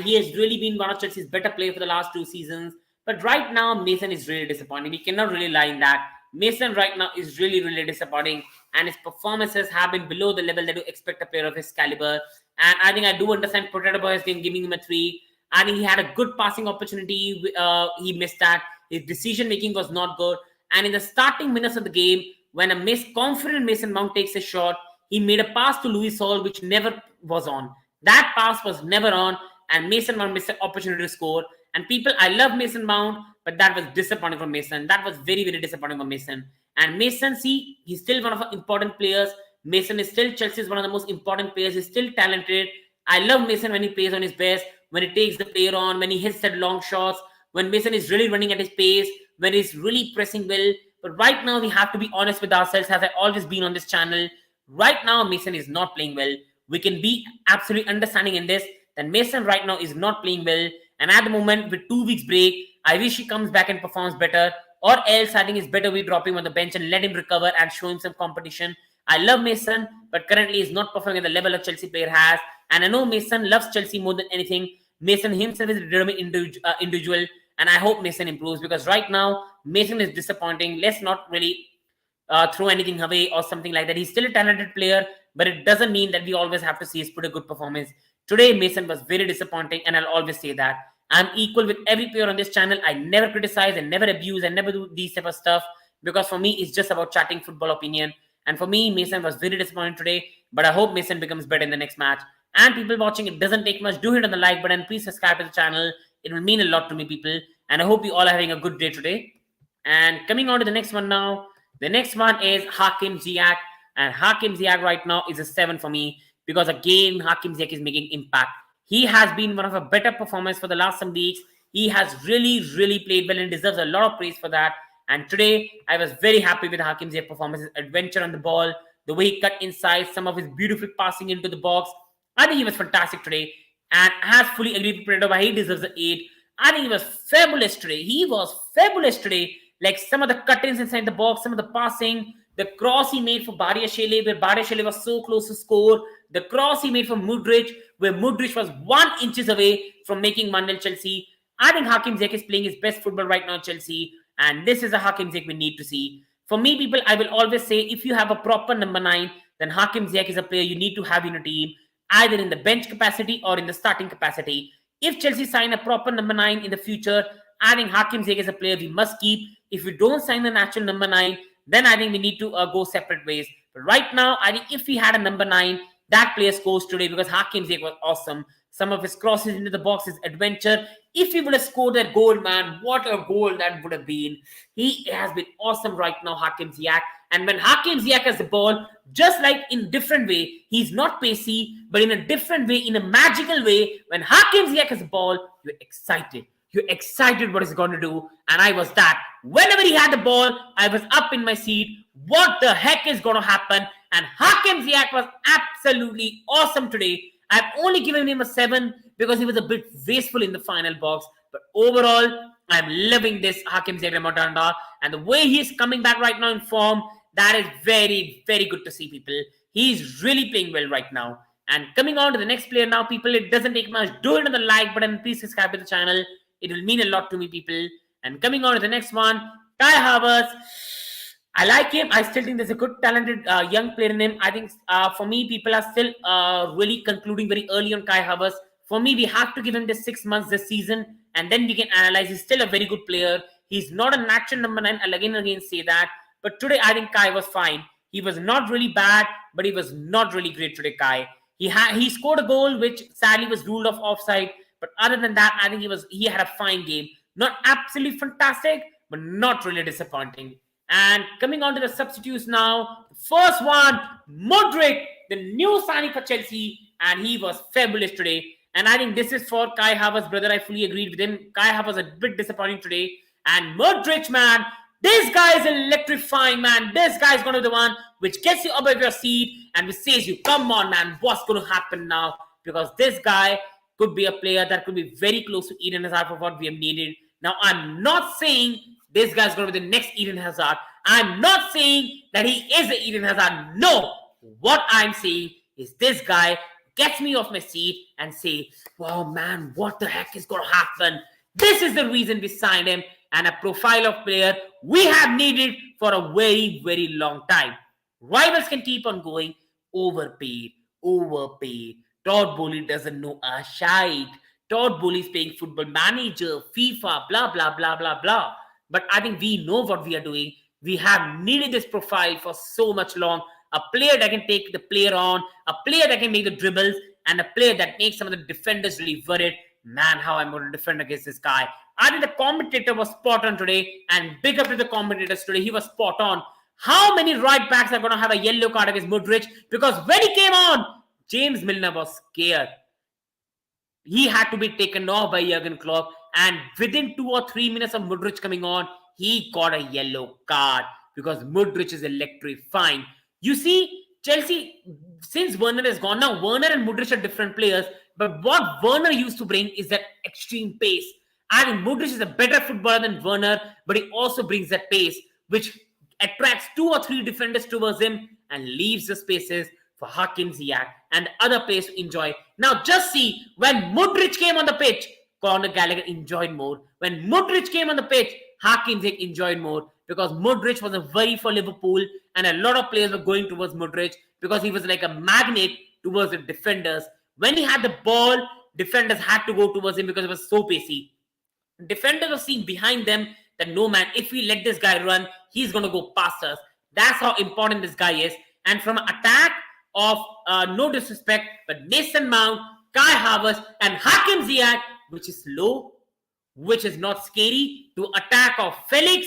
He has really been one of Chelsea's better players for the last 2 seasons. But right now, Mason is really disappointing. We cannot really lie in that. Mason right now is really, really disappointing. And his performances have been below the level that you expect a player of his caliber. And I think I do understand Potato Boy has been giving him a 3. I think he had a good passing opportunity. He missed that. His decision making was not good. And in the starting minutes of the game, when a confident Mason Mount takes a shot, he made a pass to Lewis Hall, which never was on. That pass was never on, and Mason Mount missed an opportunity to score. And people, I love Mason Mount, but that was disappointing for Mason. That was very, very disappointing for Mason. And Mason, see, he's still one of our important players. Mason is still Chelsea's one of the most important players. He's still talented. I love Mason when he plays on his best, when he takes the player on, when he hits that long shots, when Mason is really running at his pace, when he's really pressing well. But right now, we have to be honest with ourselves, as I always been on this channel. Right now, Mason is not playing well. We can be absolutely understanding in this that Mason right now is not playing well. And at the moment, with 2 weeks break, I wish he comes back and performs better. Or else, I think it's better we drop him on the bench and let him recover and show him some competition. I love Mason, but currently he's not performing at the level a Chelsea player has. And I know Mason loves Chelsea more than anything. Mason himself is a determined individual. And I hope Mason improves, because right now, Mason is disappointing. Let's not really throw anything away or something like that. He's still a talented player, but it doesn't mean that we always have to see his put a good performance. Today, Mason was very disappointing, and I'll always say that. I'm equal with every player on this channel. I never criticize and never abuse and never do these type of stuff, because for me, it's just about chatting football opinion. And for me, Mason was very disappointing today, but I hope Mason becomes better in the next match. And people watching, it doesn't take much. Do hit on the like button. Please subscribe to the channel. It will mean a lot to me, people. And I hope you all are having a good day today. And coming on to the next one now. The next one is Hakim Ziyech. And Hakim Ziyech right now is a 7 for me, because again, Hakim Ziyech is making impact. He has been one of a better performance for the last some weeks. He has really played well and deserves a lot of praise for that. And today, I was very happy with Hakim Ziyech's performance, his adventure on the ball, the way he cut inside, some of his beautiful passing into the box. I think he was fantastic today. And has fully agreed with Predator, he deserves an 8. I think he was fabulous today. He was fabulous today. Like some of the cut-ins inside the box, some of the passing, the cross he made for Badiashile, where Badiashile was so close to score. The cross he made for Mudryk, where Mudryk was 1 inch away from making 1-0 Chelsea. I think Hakim Ziyech is playing his best football right now in Chelsea. And this is a Hakim Ziyech we need to see. For me, people, I will always say, if you have a proper number 9, then Hakim Ziyech is a player you need to have in your team, either in the bench capacity or in the starting capacity. If Chelsea sign a proper number 9 in the future, I think Hakim Ziyech is a player we must keep. If we don't sign a natural number 9, then I think we need to go separate ways. But right now, I think if we had a number 9, that player scores today because Hakim Ziyech was awesome. Some of his crosses into the box, his adventure. If he would have scored that goal, man, what a goal that would have been. He has been awesome right now, Hakim Ziyech. And when Hakim Ziyech has the ball, just like in different way, he's not pacey, but in a different way, in a magical way, when Hakim Ziyech has the ball, you're excited. You're excited what he's going to do. And I was that. Whenever he had the ball, I was up in my seat. What the heck is going to happen? And Hakim Ziyech was absolutely awesome today. I've only given him a 7 because he was a bit wasteful in the final box. But overall, I'm loving this Hakim Ziyech remontada. And the way he's coming back right now in form, that is very good to see, people. He's really playing well right now. And coming on to the next player now, people, it doesn't take much. Do it on the like button. Please subscribe to the channel. It will mean a lot to me, people. And coming on to the next one, Kai Havertz. I like him. I still think there's a good, talented young player in him. I think for me, people are still really concluding very early on Kai Havertz. For me, we have to give him the 6 months this season, and then we can analyze. He's still a very good player. He's not a natural number 9. I'll again and again say that. But today, I think Kai was fine. He was not really bad, but he was not really great today, Kai. He scored a goal, which sadly was ruled off offside. But other than that, I think he had a fine game. Not absolutely fantastic, but not really disappointing. And coming on to the substitutes now. The first one, Mudryk, the new signing for Chelsea. And he was fabulous today. And I think this is for Kai Havertz, brother. I fully agreed with him. Kai Havertz was a bit disappointing today. And Mudryk, man, this guy is electrifying, man. This guy is going to be the one which gets you up of your seat and which says you, come on, man, what's going to happen now? Because this guy could be a player that could be very close to Eden Hazard for what we have needed. Now, I'm not saying this guy's going to be the next Eden Hazard. I'm not saying that he is the Eden Hazard. No. What I'm saying is this guy gets me off my seat and say, wow, man, what the heck is going to happen? This is the reason we signed him, and a profile of player we have needed for a very long time. Rivals can keep on going. Overpaid. Todd Bowley doesn't know a shite. Todd Bowley is playing Football Manager, FIFA, blah. But I think we know what we are doing. We have needed this profile for so much long. A player that can take the player on, a player that can make the dribbles, and a player that makes some of the defenders really worried. Man, how I'm going to defend against this guy. I think the commentator was spot on today, and big up to the commentators today. He was spot on. How many right backs are going to have a yellow card against Mudryk? Because when he came on, James Milner was scared. He had to be taken off by Jurgen Klopp, and within 2 or 3 minutes of Mudryk coming on, he got a yellow card because Mudryk is electrifying. You see, Chelsea, since Werner is gone, now Werner and Mudryk are different players, but what Werner used to bring is that extreme pace. I think Mudryk is a better footballer than Werner, but he also brings that pace, which attracts 2 or 3 defenders towards him and leaves the spaces for Hakim Ziyech and other players to enjoy. Now just see, when Mudryk came on the pitch, Conor Gallagher enjoyed more. When Mudryk came on the pitch, Hakim Ziyech enjoyed more because Mudryk was a worry for Liverpool and a lot of players were going towards Mudryk because he was like a magnet towards the defenders. When he had the ball, defenders had to go towards him because it was so pacey. Defenders were seeing behind them that no, man, if we let this guy run, he's going to go past us. That's how important this guy is. And from an attack of no disrespect, but Mason Mount, Kai Havertz and Hakim Ziyech, which is low, which is not scary, to attack of Felix,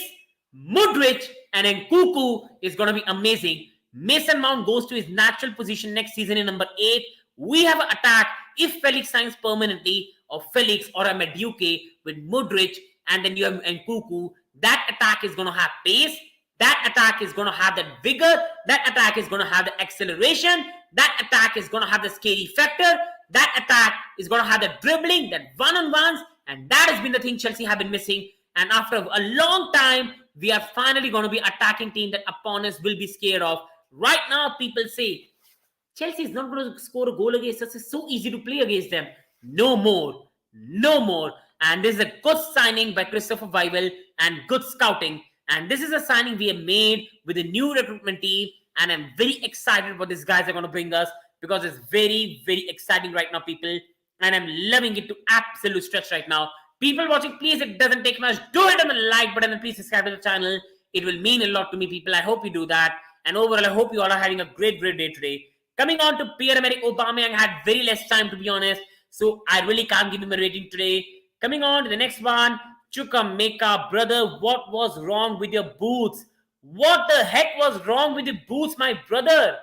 Mudryk and Nkunku is going to be amazing. Mason Mount goes to his natural position next season in number 8. We have an attack if Felix signs permanently or Felix or a Madueke with Mudryk, and then you have Nkunku, that attack is going to have pace. That attack is going to have that vigor. That attack is going to have the acceleration. That attack is going to have the scary factor. That attack is going to have the dribbling, that one-on-ones, and that has been the thing Chelsea have been missing. And after a long time, we are finally going to be attacking team that opponents will be scared of. Right now, people say, Chelsea is not going to score a goal against us. It's so easy to play against them. No more. No more. And this is a good signing by Christopher Weivel and good scouting. And this is a signing we have made with a new recruitment team. And I'm very excited what these guys are going to bring us because it's very, very exciting right now, people. And I'm loving it to absolute stretch right now. People watching, please, it doesn't take much. Do it on the like button and please subscribe to the channel. It will mean a lot to me, people. I hope you do that. And overall, I hope you all are having a great, great day today. Coming on to Pierre-Emerick Aubameyang, had very less time to be honest. So I really can't give him a rating today. Coming on to the next one. Chukwuemeka, brother, what was wrong with your boots? What the heck was wrong with your boots, my brother?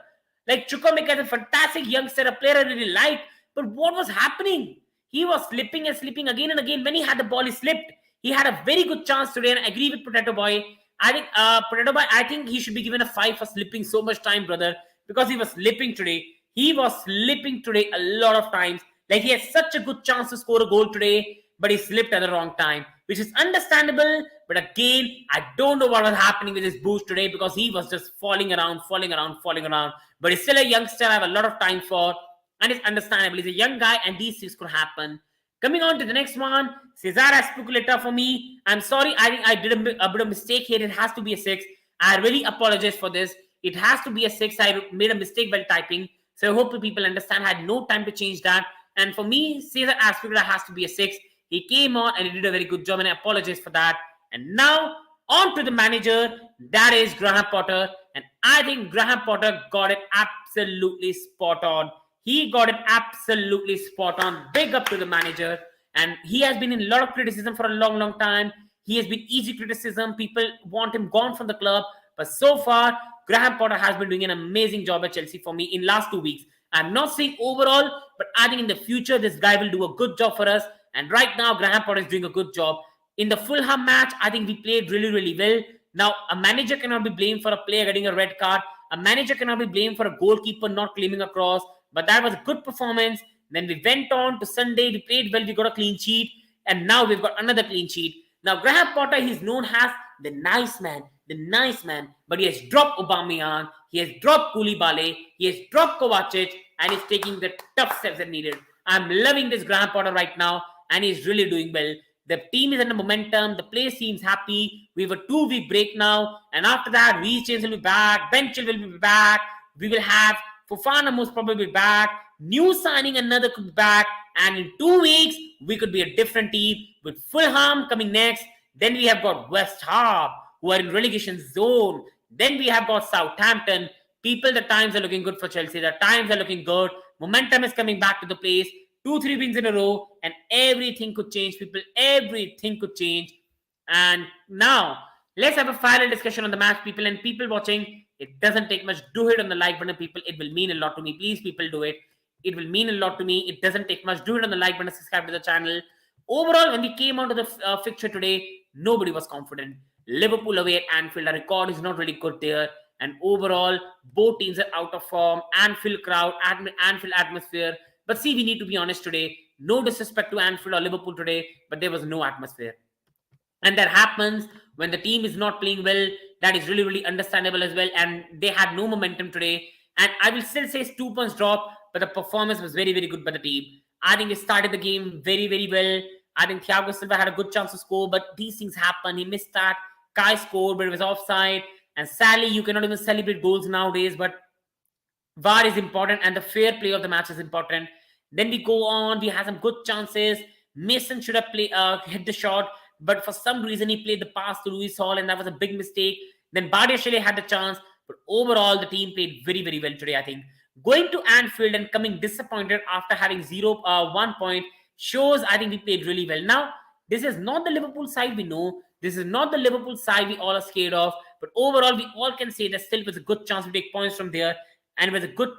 Like, Chukwuemeka is a fantastic youngster, a player I really like. But what was happening? He was slipping and slipping again and again. When he had the ball, he slipped. He had a very good chance today, and I agree with Potato Boy. I think Potato Boy, I think he should be given a 5 for slipping so much time, brother, because he was slipping today. He was slipping today a lot of times. Like, he had such a good chance to score a goal today, but he slipped at the wrong time, which is understandable. But again, I don't know what was happening with his boots today because he was just falling around. But he's still a youngster. I have a lot of time for, and it's understandable. He's a young guy, and these things could happen. Coming on to the next one, Cesar Azpilicueta for me. I'm sorry, I think I did a bit of mistake here. It has to be a 6. I really apologize for this. It has to be a 6. I made a mistake while typing. So I hope people understand. I had no time to change that. And for me, Cesar Azpilicueta has to be a 6. He came on and he did a very good job, and I apologize for that. And now, on to the manager. That is Graham Potter. And I think Graham Potter got it absolutely spot on. He got it absolutely spot on. Big up to the manager. And he has been in a lot of criticism for a long, long time. He has been easy criticism. People want him gone from the club. But so far, Graham Potter has been doing an amazing job at Chelsea for me in last 2 weeks. I'm not saying overall, but I think in the future, this guy will do a good job for us. And right now, Graham Potter is doing a good job. In the Fulham match, I think we played really, really well. Now, a manager cannot be blamed for a player getting a red card. A manager cannot be blamed for a goalkeeper not claiming a cross. But that was a good performance. Then we went on to Sunday. We played well. We got a clean sheet. And now we've got another clean sheet. Now, Graham Potter, he's known as the nice man. The nice man. But he has dropped Aubameyang. He has dropped Koulibaly. He has dropped Kovacic. And he's taking the tough steps that needed. I'm loving this Graham Potter right now. And he's really doing well. The team is under momentum. The player seems happy. We have a 2-week break now. And after that, Reece James will be back. Ben Chilwell will be back. We will have Fofana most probably be back. New signing, another could be back. And in 2 weeks, we could be a different team with Fulham coming next. Then we have got West Ham, who are in relegation zone. Then we have got Southampton. People, the times are looking good for Chelsea. The times are looking good. Momentum is coming back to the place. 2-3 wins in a row. And everything could change, people. Everything could change. And now, let's have a final discussion on the match, people. And people watching, it doesn't take much. Do hit on the like button, people. It will mean a lot to me. Please, people, do it. It will mean a lot to me. It doesn't take much. Do it on the like button. Subscribe to the channel. Overall, when we came onto the fixture today, nobody was confident. Liverpool away at Anfield. Our record is not really good there. And overall, both teams are out of form. Anfield crowd, Anfield atmosphere. But see, we need to be honest today. No disrespect to Anfield or Liverpool today, but there was no atmosphere. And that happens when the team is not playing well. That is really, really understandable as well. And they had no momentum today. And I will still say it's 2 points drop, but the performance was very, very good by the team. I think they started the game very, very well. I think Thiago Silva had a good chance to score, but these things happen. He missed that. Kai scored, but it was offside. And sadly, you cannot even celebrate goals nowadays. But VAR is important, and the fair play of the match is important. Then we go on. We had some good chances. Mason should have hit the shot, but for some reason, he played the pass to Lewis Hall, and that was a big mistake. Then Badiashile had the chance, but overall, the team played very, very well today, I think. Going to Anfield and coming disappointed after having 1 point shows I think we played really well. Now, this is not the Liverpool side we know. This is not the Liverpool side we all are scared of. But overall, we all can say that still was a good chance to take points from there. And it was a good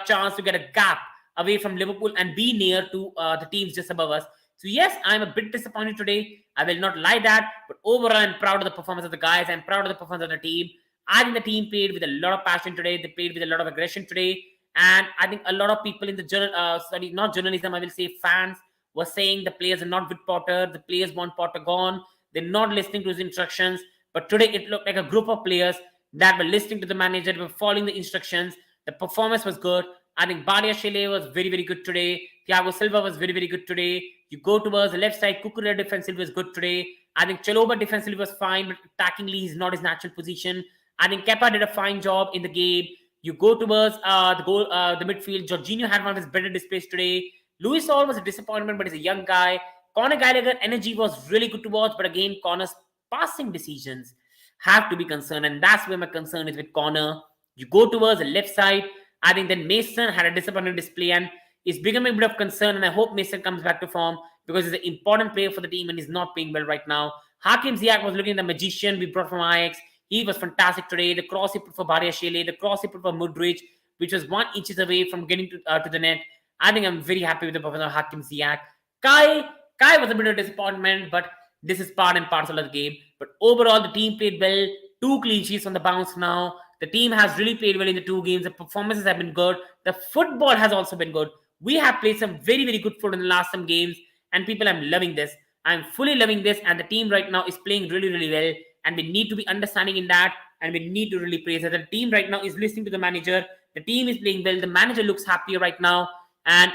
chance to get a gap away from Liverpool and be near to the teams just above us. So yes, I'm a bit disappointed today. I will not lie that, but overall, I'm proud of the performance of the guys. I'm proud of the performance of the team. I think the team played with a lot of passion today. They played with a lot of aggression today, and I think a lot of people in the not journalism, I will say fans, were saying the players are not with Potter. The players want Potter gone. They're not listening to his instructions. But today it looked like a group of players that were listening to the manager, were following the instructions. The performance was good. I think Badiashile was very, very good today. Thiago Silva was very, very good today. You go towards the left side, Cucurella defensively was good today. I think Chaloba defensively was fine, but attackingly he's not his natural position. I think Kepa did a fine job in the game. You go towards the midfield. Jorginho had one of his better displays today. Luis Hall was a disappointment, but he's a young guy. Conor Gallagher energy was really good to watch, but again, Conor's passing decisions have to be concerned, and that's where my concern is with Conor. You go towards the left side. I think then Mason had a disappointing display and is becoming a bit of concern, and I hope Mason comes back to form because he's an important player for the team and he's not playing well right now. Hakim Ziyech was looking at the magician we brought from Ajax. He was fantastic today. The cross he put for Badiashile, the cross he put for Mudryk, which was 1 inch away from getting to the net. I think I'm very happy with the performance of Hakim Ziyech. Kai was a bit of a disappointment, but this is part and parcel of the game. But overall, the team played well. 2 clean sheets on the bounce now. The team has really played well in the 2 games. The performances have been good. The football has also been good. We have played some very, very good football in the last some games. And people, I'm loving this. I'm fully loving this. And the team right now is playing really, really well. And we need to be understanding in that. And we need to really praise it. The team right now is listening to the manager. The team is playing well. The manager looks happier right now. And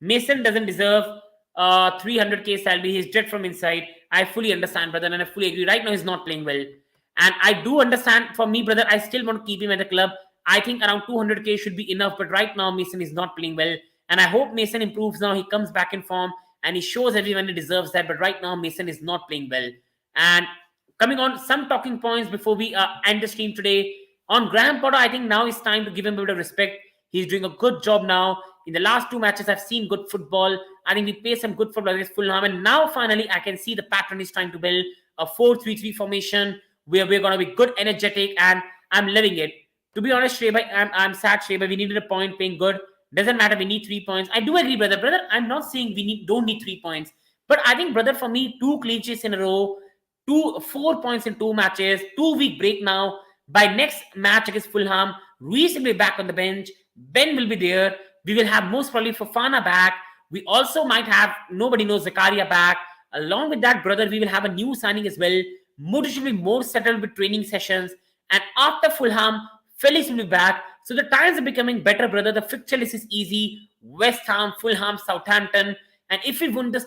Mason doesn't deserve 300k salary. He's dead from inside. I fully understand, brother. And I fully agree. Right now, he's not playing well. And I do understand, for me, brother, I still want to keep him at the club. I think around 200k should be enough. But right now, Mason is not playing well. And I hope Mason improves now. He comes back in form and he shows everyone he deserves that. But right now, Mason is not playing well. And coming on, some talking points before we end the stream today. On Graham Potter, I think now it's time to give him a bit of respect. He's doing a good job now. In the last 2 matches, I've seen good football. I think we played some good football against Fulham. And now, finally, I can see the pattern is trying to build a 4-3-3 formation where we're going to be good, energetic, and I'm loving it. To be honest, Sheba, I'm sad, Sheba. We needed a point, playing good. Doesn't matter, we need 3 points. I do agree, brother. Brother, I'm not saying don't need 3 points. But I think, brother, for me, 2 clean sheets in a row, 4 points in 2 matches, 2-week break now. By next match against Fulham, Reece will be back on the bench. Ben will be there. We will have most probably Fofana back. We also might have, nobody knows, Zakaria back. Along with that, brother, we will have a new signing as well. Mudryk should be more settled with training sessions. And after Fulham, Felix will be back. So the times are becoming better, brother. The fixture list is easy. West Ham, Fulham, Southampton. And if we win those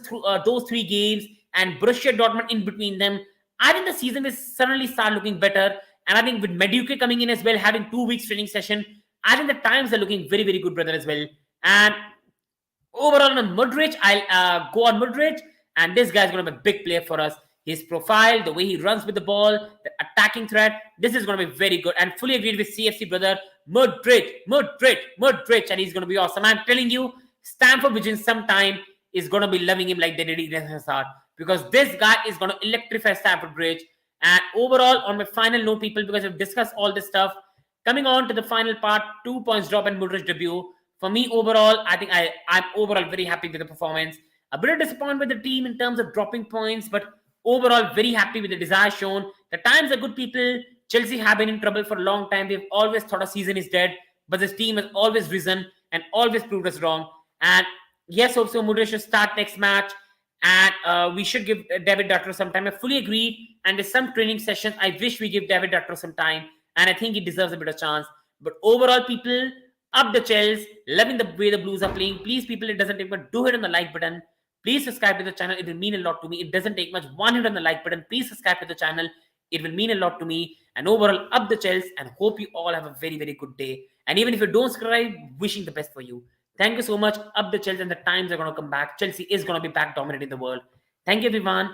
3 games and Borussia Dortmund in between them, I think the season will suddenly start looking better. And I think with Mudryk coming in as well, having 2 weeks training session, I think the times are looking very, very good, brother, as well. And overall on Mudryk, I'll go on Mudryk. And this guy's going to be a big player for us. His profile, the way he runs with the ball, the attacking threat, this is going to be very good. And fully agreed with CFC, brother. Mudryk. And he's going to be awesome. I'm telling you, Stamford Bridge in some time is going to be loving him like they did in SSR. Because this guy is going to electrify Stamford Bridge. And overall, on my final note, people, because we've discussed all this stuff, coming on to the final part, 2 points drop and Mudryk debut. For me, overall, I think I'm overall very happy with the performance. A bit disappointed with the team in terms of dropping points, but overall very happy with the desire shown. The times are good, people. Chelsea have been in trouble for a long time. They've always thought a season is dead, but this team has always risen and always proved us wrong. And yes, also Mudryk should start next match. And we should give David Dutter some time. I fully agree. And there's some training sessions. I wish we give David Dutter some time. And I think he deserves a bit of chance. But overall, people, up the Chelsea. Loving the way the Blues are playing. Please, people, it doesn't take much. Do hit on the like button. Please subscribe to the channel. It will mean a lot to me. It doesn't take much. 1 hit on the like button. Please subscribe to the channel. It will mean a lot to me. And overall, up the Chelsea. And hope you all have a very, very good day. And even if you don't subscribe, wishing the best for you. Thank you so much. Up the Chelsea, and the times are going to come back. Chelsea is going to be back dominating the world. Thank you, everyone.